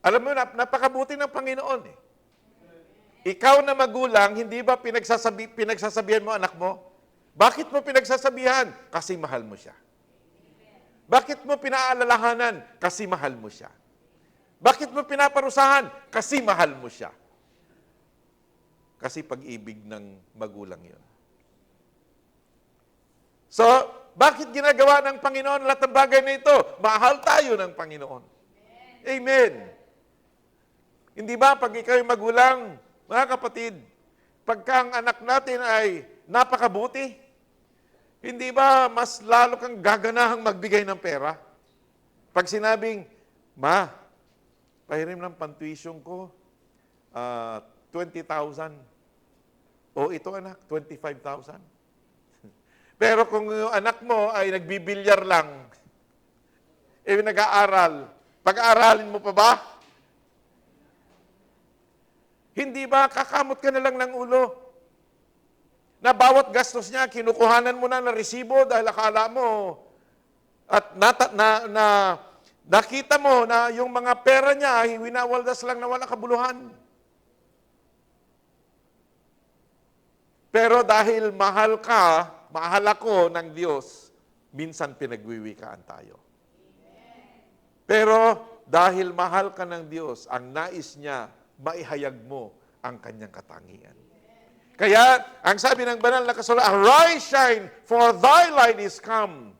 Alam mo, napakabuti ng Panginoon eh. Ikaw na magulang, hindi ba pinagsasabihan mo anak mo? Bakit mo pinagsasabihan? Kasi mahal mo siya. Bakit mo pinaalalahanan? Kasi mahal mo siya. Bakit mo pinaparusahan? Kasi mahal mo siya. Kasi pag-ibig ng magulang yun. So, bakit ginagawa ng Panginoon lahat ng bagay na ito? Mahal tayo ng Panginoon. Amen. Hindi ba pag ikaw ay magulang, mga kapatid, pagka ang anak natin ay napakabuti, hindi ba mas lalo kang gaganahang magbigay ng pera? Pag sinabing, Ma, pahirim ng pantuition ko, 20,000. O ito anak, 25,000. Pero kung yung anak mo ay nagbibilyar lang, nag-aaral, pag-aaralin mo pa ba? Hindi ba kakamot ka na lang ng ulo? Na bawat gastos niya, kinukuhanan mo na ng resibo dahil akala mo at nakita mo na yung mga pera niya ay winawaldas lang na wala kabuluhan. Pero dahil mahal ka, mahal ako ng Diyos, minsan pinagwiwikaan tayo. Pero dahil mahal ka ng Diyos, ang nais niya, maihayag mo ang kanyang katangian. Kaya, ang sabi ng banal na kasulatan, arise, shine, for thy light is come,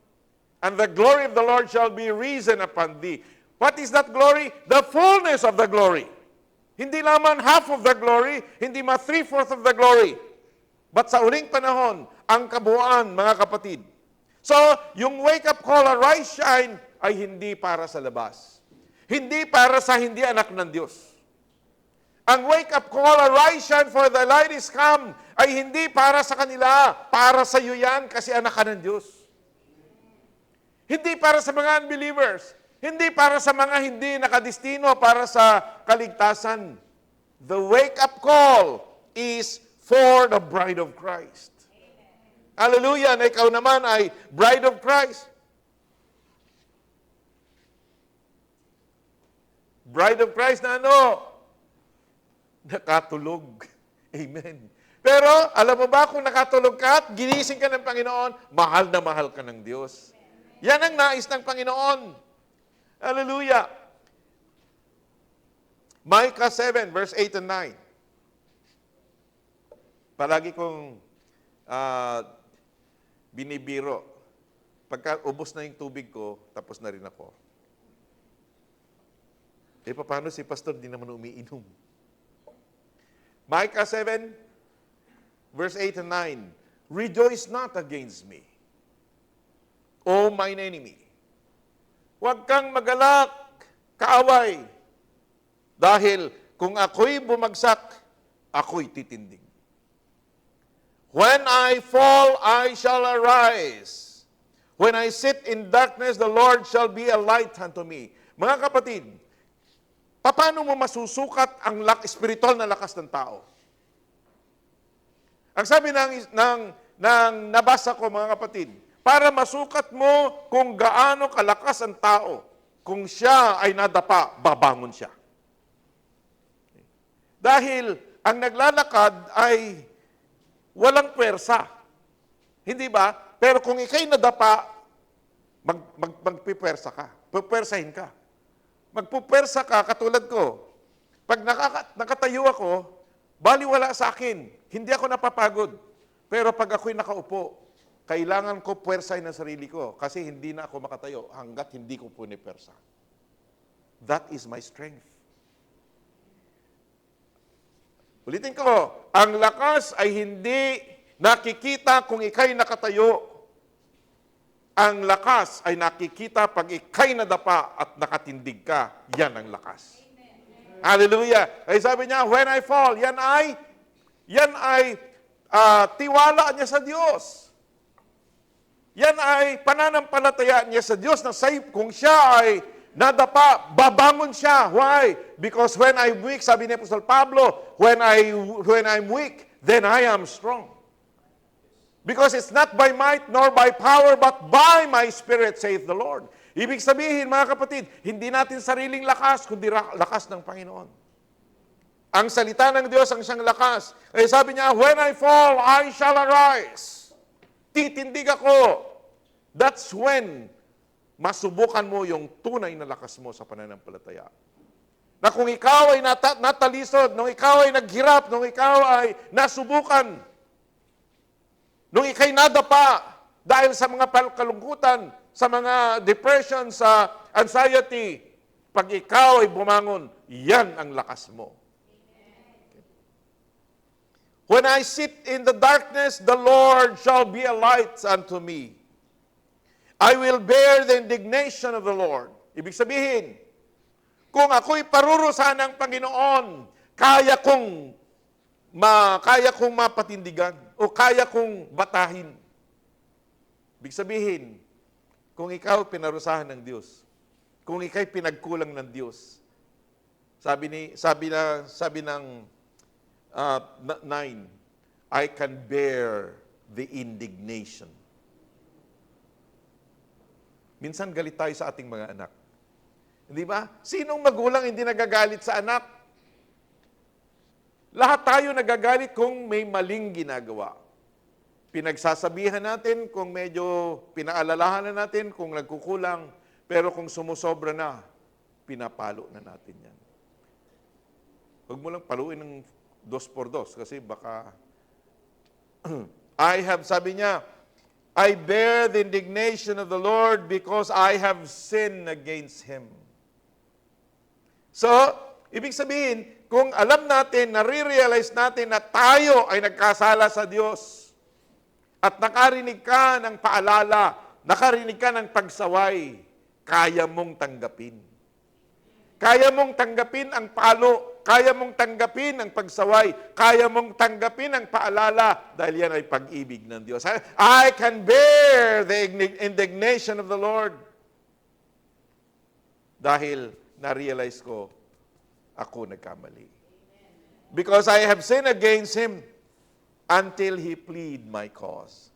And the glory of the Lord shall be risen upon thee. What is that glory? The fullness of the glory. Hindi lamang half of the glory, hindi ma 3/4 of the glory. But sa uling panahon, ang kabuuan, mga kapatid. So, yung wake-up call, arise, shine, ay hindi para sa labas. Hindi para sa hindi anak ng Diyos. Ang wake-up call, arise, shine, for the light is come, ay hindi para sa kanila, para sa iyo yan, kasi anak ka ng Diyos. Hindi para sa mga unbelievers. Hindi para sa mga hindi nakadistino, para sa kaligtasan. The wake-up call is for the bride of Christ. Hallelujah! Na ikaw naman ay bride of Christ. Bride of Christ na ano? Nakatulog. Amen. Pero, alam mo ba kung nakatulog ka at ginising ka ng Panginoon, mahal na mahal ka ng Diyos. Yan ang nais ng Panginoon. Hallelujah. Micah 7, verse 8 and 9. Palagi kong binibiro. Pagka ubos na yung tubig ko, tapos na rin ako. Eh, paano si pastor di naman umiinom? Micah 7, verse 8 and 9. Rejoice not against me, O mine enemy. Huwag kang magalak, kaaway. Dahil kung ako'y bumagsak, ako'y titindig. When I fall, I shall arise. When I sit in darkness, the Lord shall be a light unto me. Mga kapatid, paano mo masusukat ang espiritual na lakas ng tao? Ang sabi ng nabasa ko, mga kapatid, para masukat mo kung gaano kalakas ang tao, kung siya ay nadapa, babangon siya. Dahil ang naglalakad ay walang pwersa. Hindi ba? Pero kung ikay nadapa, magpipwersa ka. Pupwersahin ka. Magpupwersa ka, katulad ko. Pag nakatayo ako, baliwala sa akin. Hindi ako napapagod. Pero pag ako'y nakaupo, kailangan ko pwersahin ang sarili ko kasi hindi na ako makatayo hanggat hindi ko punipersa. That is my strength. Ulitin ko, ang lakas ay hindi nakikita kung ikay nakatayo. Ang lakas ay nakikita pag ikay nadapa at nakatindig ka. Yan ang lakas. Amen. Hallelujah. Ay sabi niya, when I fall, yan ay tiwala niya sa Diyos. Yan ay pananampalataya niya sa Diyos na kung siya ay nadapa, babangon siya. Why? Because when I'm weak, sabi ni Apostol Pablo, when I'm weak, then I am strong. Because it's not by might nor by power, but by my Spirit, saith the Lord. Ibig sabihin, mga kapatid, hindi natin sariling lakas, kundi lakas ng Panginoon. Ang salita ng Diyos ang siyang lakas. Kaya sabi niya, when I fall, I shall arise. Titindig ako. That's when masubukan mo yung tunay na lakas mo sa pananampalataya. Na kung ikaw ay natalisod, nung ikaw ay naghirap, nung ikaw ay nasubukan, nung ikay nadapa dahil sa mga kalungkutan, sa mga depression, sa anxiety, pag ikaw ay bumangon, yan ang lakas mo. When I sit in the darkness, the Lord shall be a light unto me. I will bear the indignation of the Lord. Ibig sabihin, kung ako'y parurusahan ng Panginoon, kaya kong mapatindigan o kaya kong batahin. Ibig sabihin, kung ikaw pinarusahan ng Diyos, kung ika'y pinagkulang ng Diyos, sabi ng 9, I can bear the indignation. Minsan galit tayo sa ating mga anak. Hindi ba? Sinong magulang hindi nagagalit sa anak? Lahat tayo nagagalit kung may maling ginagawa. Pinagsasabihan natin kung medyo pinaalalahan na natin kung nagkukulang, pero kung sumusobra na, pinapalo na natin yan. Huwag mo lang paluin ng 2x2 kasi baka sabi niya, I bear the indignation of the Lord because I have sinned against Him. So, ibig sabihin, kung alam natin, nare-realize natin na tayo ay nagkasala sa Diyos at nakarinig ka ng paalala, nakarinig ka ng pagsaway, kaya mong tanggapin. Kaya mong tanggapin ang palo, kaya mong tanggapin ang pagsaway, kaya mong tanggapin ang paalala dahil yan ay pag-ibig ng Diyos. I can bear the indignation of the Lord dahil na-realize ko ako nagkamali. Because I have sinned against Him until He plead my cause.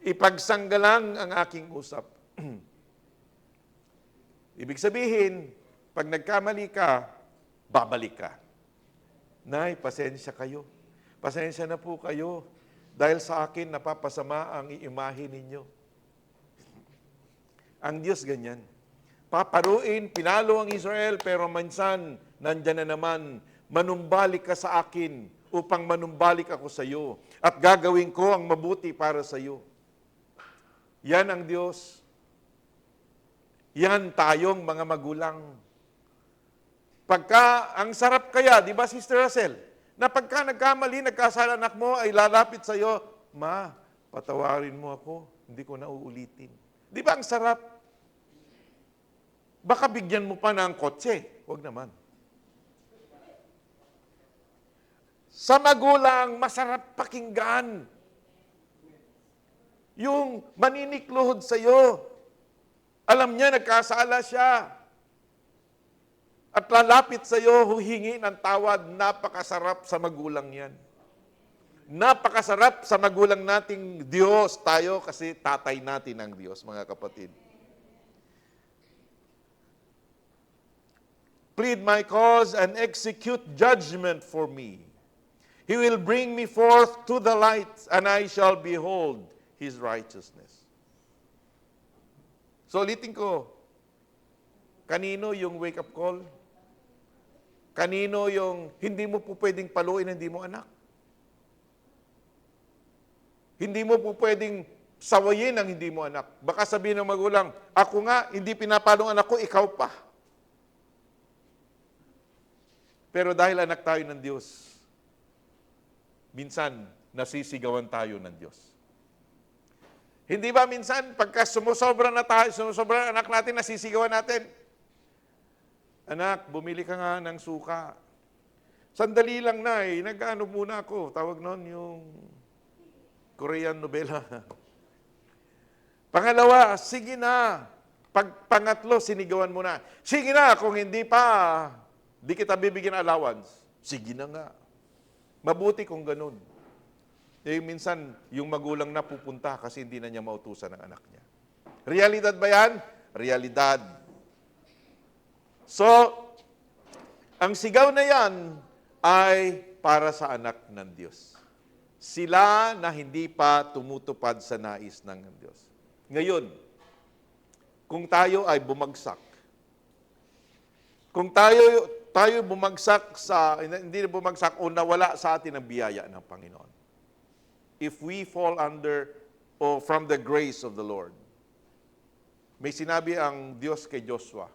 Ipagsanggalang ang aking usap. Ibig sabihin, pag nagkamali ka, babalik ka. Nay, pasensya kayo. Pasensya na po kayo. Dahil sa akin, napapasama ang iimahe ninyo. Ang Diyos ganyan. Paparuin, pinalo ang Israel, pero minsan, nandyan na naman, manumbalik ka sa akin upang manumbalik ako sa iyo. At gagawin ko ang mabuti para sa iyo. Yan ang Diyos. Yan tayong mga magulang. Pagka, ang sarap kaya, di ba Sister Russell, na pagka nagkamali, nagkasala anak mo, ay lalapit sa iyo, Ma, patawarin mo ako, hindi ko na uulitin. Di ba ang sarap? Baka bigyan mo pa ng kotse. Huwag naman. Sa magulang, masarap pakinggan. Yung maninikluhod sa iyo, alam niya, nagkasala siya. At lalapit sa iyo, huhingi ng tawad, napakasarap sa magulang yan. Napakasarap sa magulang nating Diyos tayo kasi tatay natin ang Diyos, mga kapatid. Plead my cause and execute judgment for me. He will bring me forth to the light, and I shall behold His righteousness. So ulitin ko, kanino yung wake-up call? Kanino yung hindi mo po pwedeng paluin, hindi mo anak? Hindi mo po pwedeng sawayin ang hindi mo anak. Baka sabihin ng magulang, ako nga, hindi pinapalong anak ko, ikaw pa. Pero dahil anak tayo ng Diyos, minsan nasisigawan tayo ng Diyos. Hindi ba minsan, pagka sumusobra na tayo, sumusobra na anak natin, nasisigawan natin, anak, bumili ka nga ng suka. Sandali lang na nag-ano muna ako. Tawag noon yung Korean novela. Pangalawa, sige na. Pangatlo, sinigawan mo na. Sige na, kung hindi pa, di kita bibigyan allowance. Sige na nga. Mabuti kung ganun. Minsan, yung magulang na pupunta kasi hindi na niya mautusan ng anak niya. Realidad ba yan? Realidad. So, ang sigaw na yan ay para sa anak ng Diyos. Sila na hindi pa tumutupad sa nais ng Diyos. Ngayon, kung tayo ay bumagsak, kung tayo bumagsak hindi bumagsak o nawala sa atin ang biyaya ng Panginoon, if we fall under or from the grace of the Lord, may sinabi ang Diyos kay Joshua,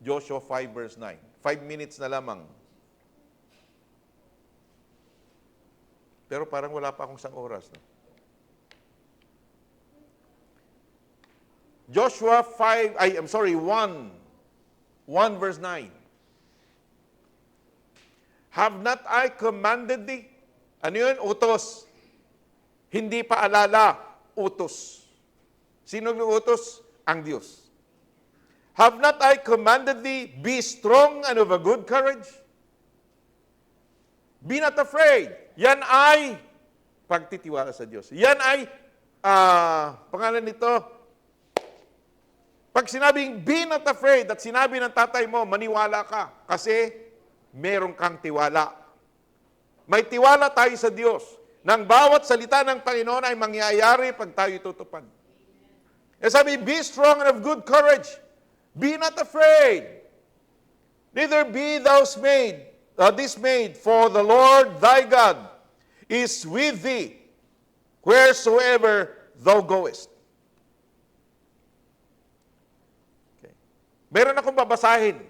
Joshua 5 verse 9. 5 minutes na lamang. Pero parang wala pa akong isang oras. No? Joshua 1 verse 9. Have not I commanded thee? Ano yun? Utos. Hindi pa alala, utos. Sino yung utos? Ang Diyos. Have not I commanded thee, be strong and of a good courage? Be not afraid. Yan ay pagtitiwala sa Diyos. Yan ay, pangalan nito, pag sinabing be not afraid at sinabi ng tatay mo, maniwala ka kasi meron kang tiwala. May tiwala tayo sa Diyos. Nang bawat salita ng Panginoon ay mangyayari pag tayo tutupad. E sabi, be strong and of good courage. Be not afraid. Neither be thou dismayed, for the Lord thy God is with thee wheresoever thou goest. Okay. Meron akong babasahin.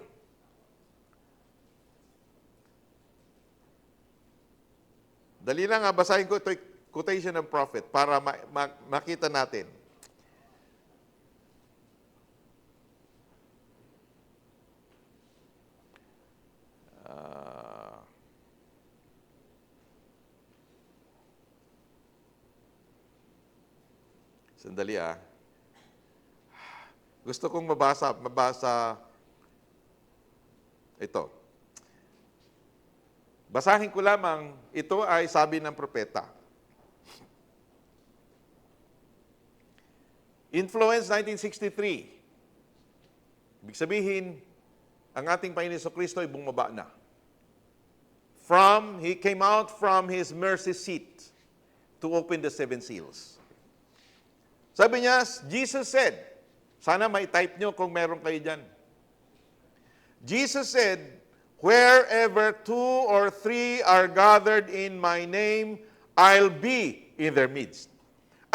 Dali lang nga, basahin ko ito, quotation ng prophet para makita natin. Sandali ah. Gusto kong mabasa ito. Basahin ko lamang, ito ay sabi ng propeta. Influence 1963. Ibig sabihin, ang ating Panginoon Jesucristo ay bumaba na. He came out from His mercy seat to open the seven seals. Sabi niya, Jesus said, sana may type nyo kung meron kayo dyan. Jesus said, wherever 2 or 3 are gathered in my name, I'll be in their midst.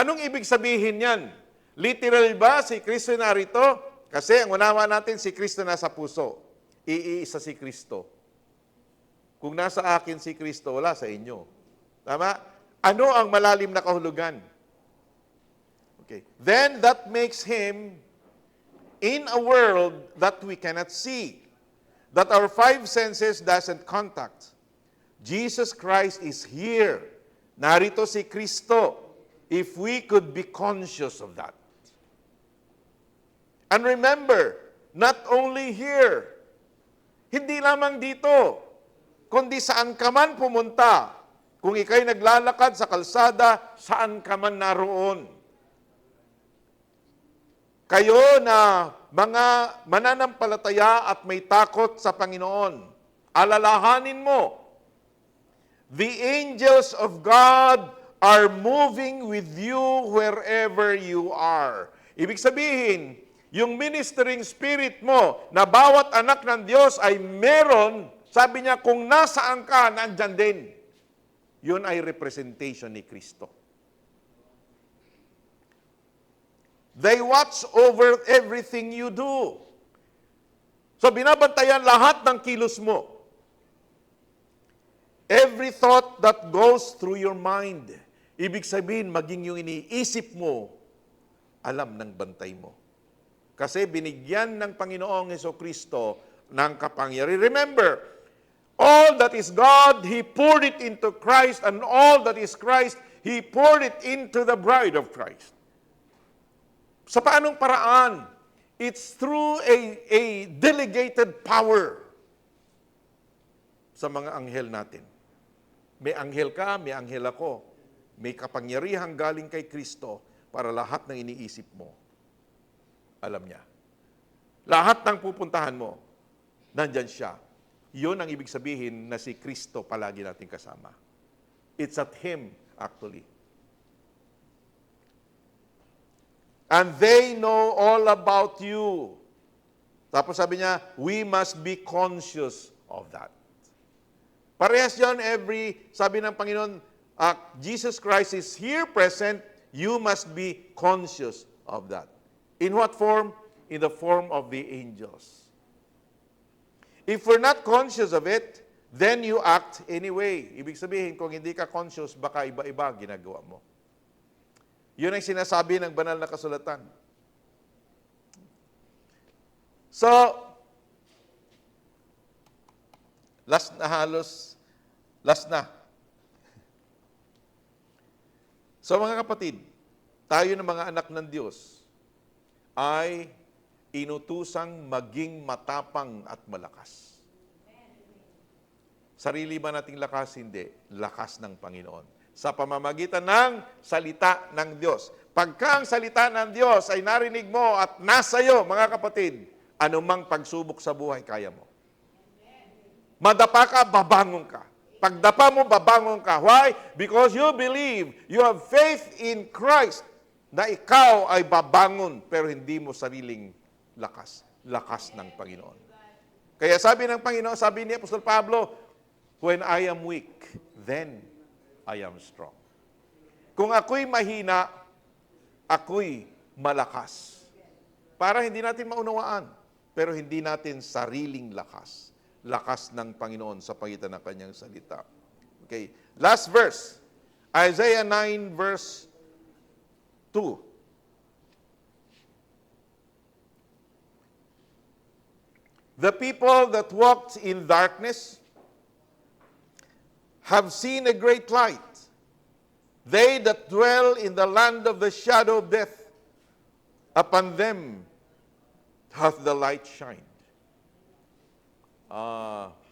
Anong ibig sabihin yan? Literal ba si Kristo narito? Kasi ang unawa natin, si Kristo nasa puso. Iisa si Kristo. Kung nasa akin si Kristo, wala sa inyo. Tama? Ano ang malalim na kahulugan? Okay. Then that makes Him in a world that we cannot see, that our five senses doesn't contact. Jesus Christ is here. Narito si Kristo. If we could be conscious of that. And remember, not only here, hindi lamang dito, kundi saan ka man pumunta. Kung ikay naglalakad sa kalsada, saan ka man naroon. Kayo na mga mananampalataya at may takot sa Panginoon, alalahanin mo, the angels of God are moving with you wherever you are. Ibig sabihin, yung ministering spirit mo na bawat anak ng Diyos ay meron, sabi niya, kung nasaan ka, nandyan din. Yun ay representation ni Kristo. They watch over everything you do. So binabantayan lahat ng kilos mo. Every thought that goes through your mind. Ibig sabihin, maging yung iniisip mo, alam ng bantay mo. Kasi binigyan ng Panginoong Jesucristo ng kapangyarihan. Remember, all that is God, He poured it into Christ, and all that is Christ, He poured it into the bride of Christ. Sa paanong paraan? It's through a delegated power sa mga anghel natin. May anghel ka, may anghel ako. May kapangyarihang galing kay Kristo para lahat ng iniisip mo, alam niya. Lahat ng pupuntahan mo, nandyan siya. Yun ang ibig sabihin na si Kristo palagi nating kasama. It's at Him, actually. And they know all about you. Tapos sabi niya, we must be conscious of that. Parehas yun, sabi ng Panginoon, Jesus Christ is here present, you must be conscious of that. In what form? In the form of the angels. If we're not conscious of it, then you act anyway. Ibig sabihin, kung hindi ka conscious, baka iba-iba ginagawa mo. Yun ang sinasabi ng banal na kasulatan. So, last na. So mga kapatid, tayo ng mga anak ng Diyos ay inutusang maging matapang at malakas. Sarili ba nating lakas? Hindi. Lakas ng Panginoon. Sa pamamagitan ng salita ng Diyos. Pagka ang salita ng Diyos ay narinig mo at nasa iyo, mga kapatid, anumang pagsubok sa buhay, kaya mo. Madapa ka, babangon ka. Pagdapa mo, babangon ka. Why? Because you believe, you have faith in Christ na ikaw ay babangon pero hindi mo sariling lakas. Lakas ng Panginoon. Kaya sabi ng Panginoon, sabi ni Apostol Pablo, when I am weak, then I am strong. Kung ako'y mahina, ako'y malakas. Para hindi natin maunawaan, pero hindi natin sariling lakas. Lakas ng Panginoon sa pagitan ng kanyang salita. Okay, last verse. Isaiah 9 verse 2. The people that walked in darkness have seen a great light. They that dwell in the land of the shadow of death, upon them hath the light shined.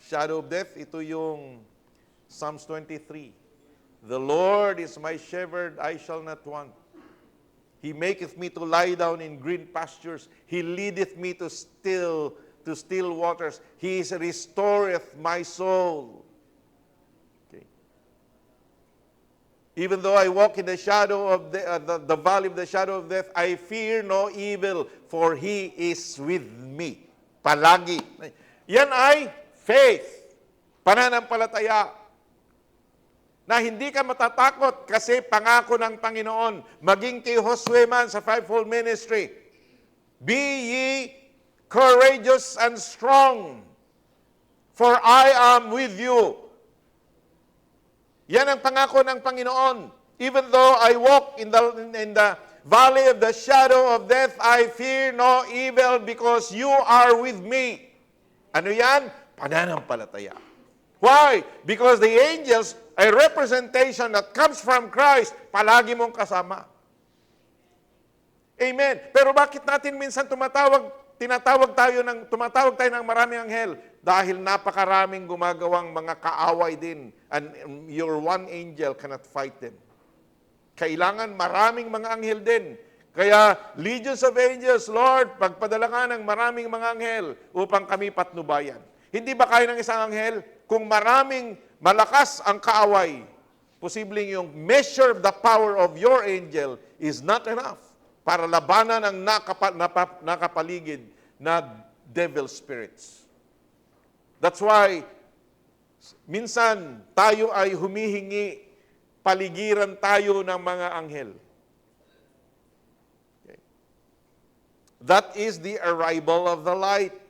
Shadow of death, ito yung Psalms 23. The Lord is my shepherd, I shall not want. He maketh me to lie down in green pastures. He leadeth me to still waters. He restoreth my soul. Okay. Even though I walk in the shadow of the valley of the shadow of death, I fear no evil, for He is with me. Palagi. Yan ay faith. Pananampalataya. Na hindi ka matatakot kasi pangako ng Panginoon. Maging kay Josue man sa fivefold ministry. Be ye courageous and strong, for I am with you. Yan ang pangako ng Panginoon. Even though I walk in the valley of the shadow of death, I fear no evil because you are with me. Ano yan? Pananampalataya. Why? Because the angels, a representation that comes from Christ, palagi mong kasama. Amen. Pero bakit natin minsan tumatawag tayo ng maraming anghel? Dahil napakaraming gumagawang mga kaaway din. And your one angel cannot fight them. Kailangan maraming mga anghel din. Kaya, legions of angels, Lord, pagpadala ka ng maraming mga anghel upang kami patnubayan. Hindi ba kaya ng isang anghel? Kung maraming malakas ang kaaway, posibleng yung measure of the power of your angel is not enough para labanan ang nakapaligid na devil spirits. That's why, minsan tayo ay humihingi, paligiran tayo ng mga anghel. Okay. That is the arrival of the light.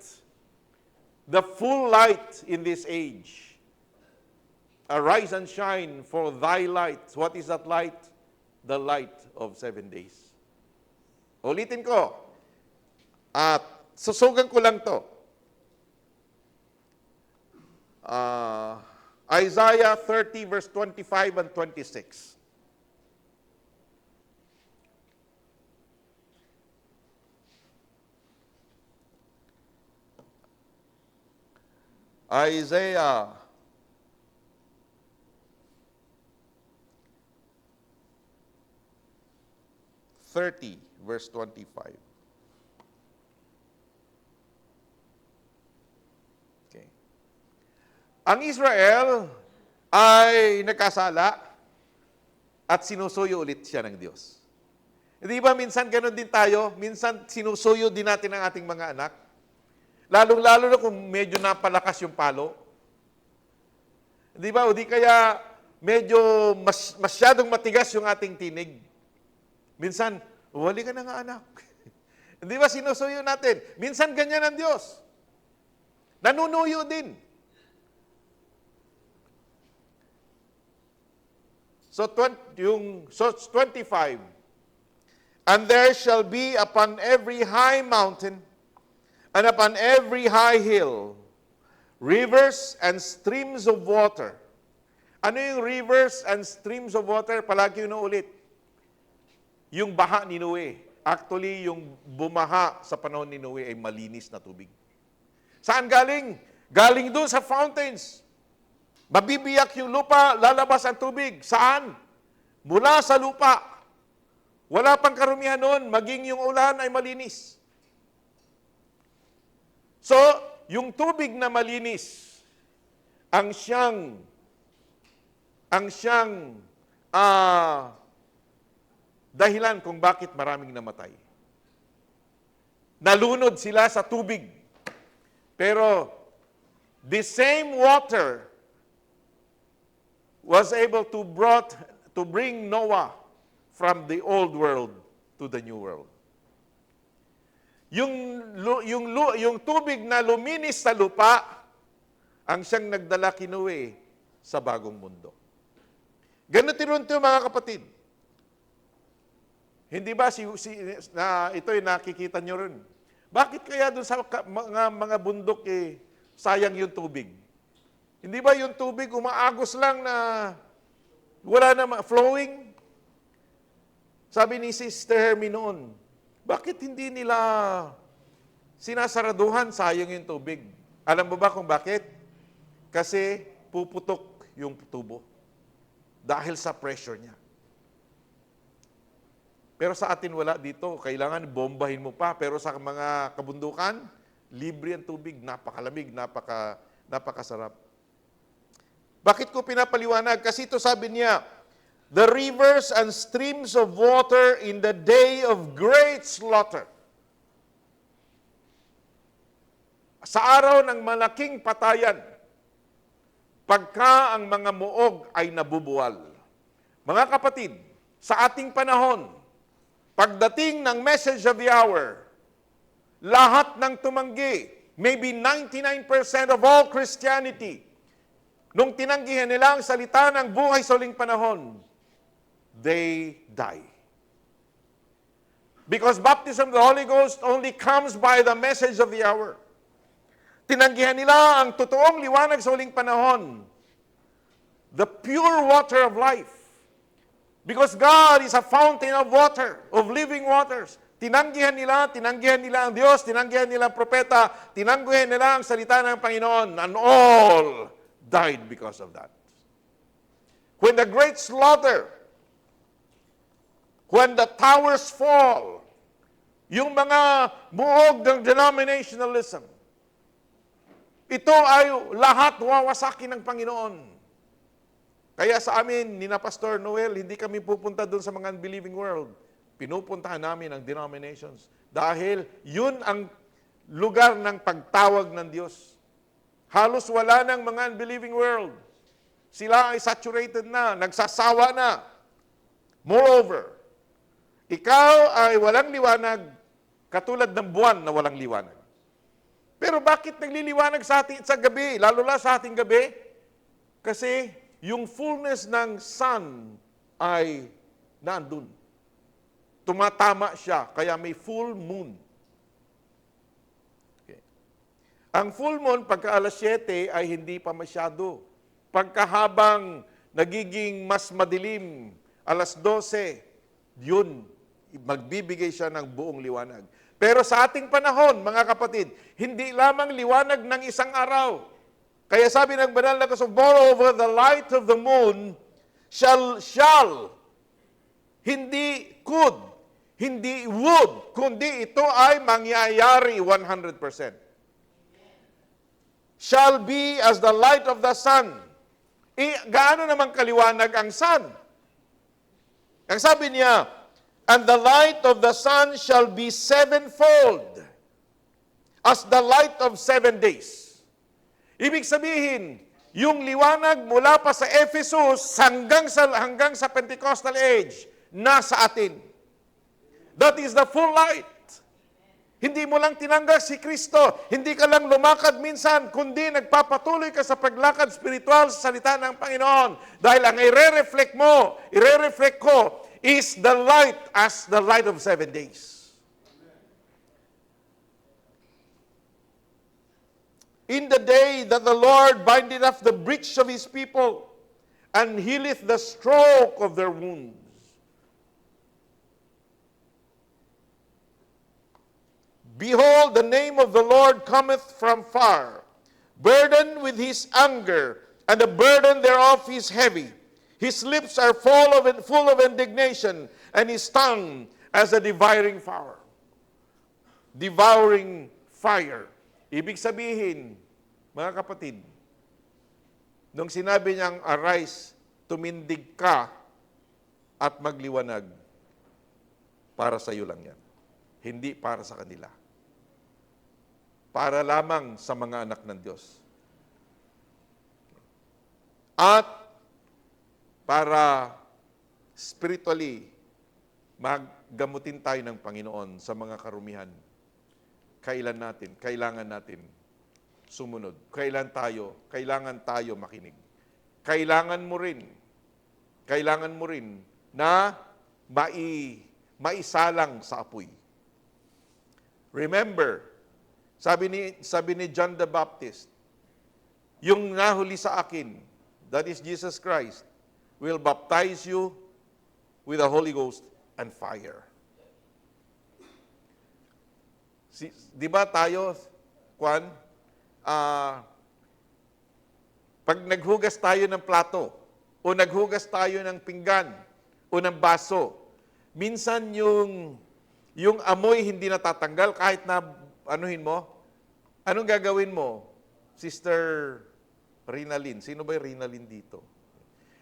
The full light in this age. Arise and shine, for thy light. What is that light? The light of 7 days. Ulitin ko. At susugan ko lang to. Isaiah 30 verse 25 and 26. Isaiah 30 verse 25. Okay. Ang Israel ay nagkasala at sinusuyo ulit siya ng Diyos. Di ba minsan ganun din tayo? Minsan sinusuyo din natin ang ating mga anak. Lalong-lalo na kung medyo napalakas yung palo. Di ba? O di kaya medyo masyadong matigas yung ating tinig. Minsan, wali ka na nga anak. Di ba sinusuyo natin? Minsan ganyan ang Diyos. Nanunuyo din. So 25. And there shall be upon every high mountain and upon every high hill, rivers and streams of water. Ano yung rivers and streams of water? Palagi yun ulit. Yung baha ni Noe. Actually, yung bumaha sa panahon ni Noe ay malinis na tubig. Saan galing? Galing doon sa fountains. Mabibiyak yung lupa, lalabas ang tubig. Saan? Mula sa lupa. Wala pang karumihan noon, maging yung ulan ay malinis. So, yung tubig na malinis, ang siyang dahilan kung bakit maraming namatay. Nalunod sila sa tubig. Pero, the same water was able to bring Noah from the old world to the new world. Yung tubig na luminis sa lupa, ang siyang nagdala kay Noe sa bagong mundo. Ganun rin ito mga kapatid. Hindi ba ito'y nakikita nyo rin? Bakit kaya doon sa mga bundok sayang yung tubig? Hindi ba yung tubig umaagos lang na wala na flowing? Sabi ni Sister Hermie noon, bakit hindi nila sinasaraduhan sayang yung tubig? Alam mo ba kung bakit? Kasi puputok yung tubo dahil sa pressure niya. Pero sa atin wala dito. Kailangan bombahin mo pa. Pero sa mga kabundukan, libre ang tubig. Napakalamig, napakasarap. Bakit ko pinapaliwanag? Kasi ito sabi niya, the rivers and streams of water in the day of great slaughter. Sa araw ng malaking patayan, pagka ang mga muog ay nabubuwal. Mga kapatid, sa ating panahon, pagdating ng message of the hour, lahat ng tumanggi, maybe 99% of all Christianity, nung tinanggihan nila ang salita ng buhay sa huling panahon, they die. Because baptism of the Holy Ghost only comes by the message of the hour. Tinanggihan nila ang totoong liwanag sa huling panahon, the pure water of life. Because God is a fountain of water, of living waters. Tinanggihan nila ang Diyos, tinanggihan nila ang propeta, tinanggihan nila ang salita ng Panginoon, and all died because of that. When the great slaughter, when the towers fall, yung mga buog ng denominationalism, ito ay lahat wawasakin ng Panginoon. Kaya sa amin, ni na Pastor Noel, hindi kami pupunta doon sa mga unbelieving world. Pinupuntahan namin ang denominations. Dahil yun ang lugar ng pagtawag ng Diyos. Halos wala ng mga unbelieving world. Sila ay saturated na, nagsasawa na. Moreover, ikaw ay walang liwanag, katulad ng buwan na walang liwanag. Pero bakit nagliliwanag sa atin sa gabi, lalo na sa ating gabi? Kasi yung fullness ng sun ay nandun. Tumatama siya, kaya may full moon. Okay. Ang full moon, pagka alas 7, ay hindi pa masyado. Pagkahabang nagiging mas madilim, alas 12, yun, magbibigay siya ng buong liwanag. Pero sa ating panahon, mga kapatid, hindi lamang liwanag ng isang araw. Kaya sabi ng banal na kasulatan, moreover, the light of the moon shall, hindi could, hindi would, kundi ito ay mangyayari 100%. Shall be as the light of the sun. Gaano naman kaliwanag ang sun? Ang sabi niya, and the light of the sun shall be sevenfold, as the light of 7 days. Ibig sabihin, yung liwanag mula pa sa Ephesus hanggang sa Pentecostal age, nasa atin. That is the full light. Hindi mo lang tinanggal si Kristo, hindi ka lang lumakad minsan, kundi nagpapatuloy ka sa paglakad spiritual sa salita ng Panginoon. Dahil ang irereflect ko, is the light as the light of 7 days. In the day that the Lord bindeth up the breach of his people, and healeth the stroke of their wounds. Behold, the name of the Lord cometh from far, burdened with his anger, and the burden thereof is heavy. His lips are full of indignation, and his tongue as a devouring fire. Devouring fire. Ibig sabihin, mga kapatid, nung sinabi niyang arise, tumindig ka at magliwanag, para sa iyo lang yan. Hindi para sa kanila. Para lamang sa mga anak ng Diyos. At para spiritually maggamutin tayo ng Panginoon sa mga karumihan. Kailangan natin sumunod. Kailangan tayo makinig. Kailangan mo rin na maisalang sa apoy. Remember, sabi ni John the Baptist, yung nahuli sa akin, that is Jesus Christ, will baptize you with the Holy Ghost and fire. Di ba tayo, Juan, pag naghugas tayo ng plato, o naghugas tayo ng pinggan, o ng baso, minsan yung amoy hindi natatanggal kahit na anuhin mo. Anong gagawin mo, Sister Rinalyn? Sino ba yung Rinalyn dito?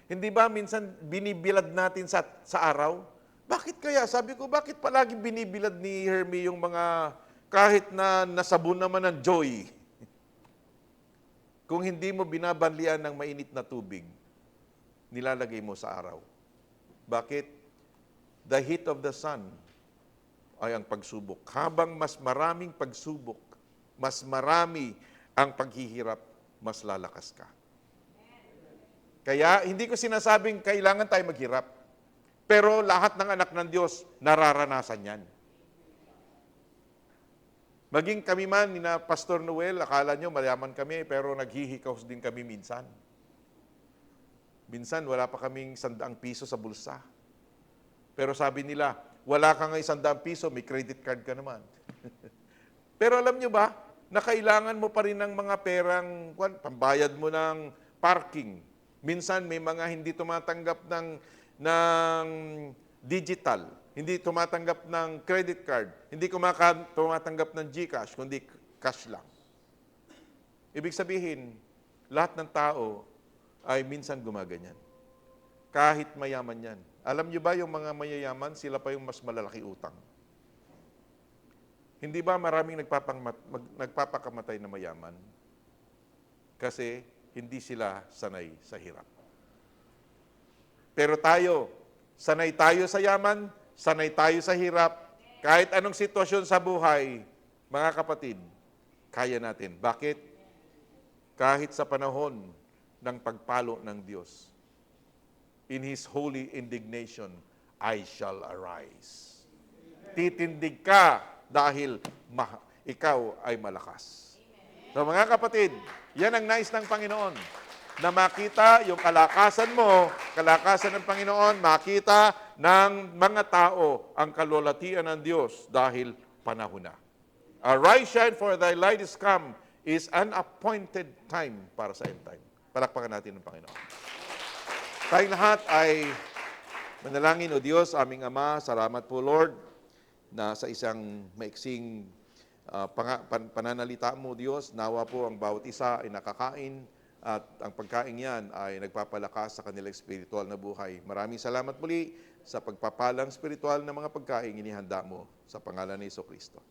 Hindi ba minsan binibilad natin sa araw? Bakit kaya? Sabi ko, bakit palagi binibilad ni Hermie yung mga kahit na nasabon naman ng joy? Kung hindi mo binabanlian ng mainit na tubig, nilalagay mo sa araw. Bakit? The heat of the sun ay ang pagsubok. Habang mas maraming pagsubok, mas marami ang paghihirap, mas lalakas ka. Kaya hindi ko sinasabing kailangan tayo maghirap. Pero lahat ng anak ng Diyos, nararanasan yan. Maging kami man, ni na Pastor Noel, akala nyo mayaman kami, pero naghihikaos din kami minsan. Minsan, wala pa kaming 100 piso sa bulsa. Pero sabi nila, wala ka nga 100 piso, may credit card ka naman. Pero alam nyo ba, na kailangan mo pa rin ng mga perang, pambayad mo ng parking. Minsan, may mga hindi tumatanggap ng digital, hindi tumatanggap ng credit card, hindi tumatanggap ng GCash, kundi cash lang. Ibig sabihin, lahat ng tao ay minsan gumaganyan. Kahit mayaman yan. Alam niyo ba yung mga mayayaman, sila pa yung mas malalaki utang? Hindi ba maraming nagpapakamatay na mayaman? Kasi hindi sila sanay sa hirap. Pero tayo, sanay tayo sa yaman, sanay tayo sa hirap, kahit anong sitwasyon sa buhay, mga kapatid, kaya natin. Bakit? Kahit sa panahon ng pagpalo ng Diyos, in His holy indignation, I shall arise. Titindig ka dahil ikaw ay malakas. So mga kapatid, yan ang nais ng Panginoon. Na makita yung kalakasan mo, kalakasan ng Panginoon, makita ng mga tao ang kalwalhatian ng Diyos dahil panahon na. Arise, shine, for thy light is come is an appointed time para sa end time. Palakpakan natin ng Panginoon. Tayong lahat ay manalangin, O Diyos, aming Ama, salamat po, Lord, na sa isang maiksing pananalita mo, Diyos, nawa po ang bawat isa ay nakakain at ang pagkain yan ay nagpapalakas sa kanilang spiritual na buhay. Maraming salamat muli sa pagpapalang spiritual na mga pagkain inihanda mo sa pangalan ni Jesu Kristo.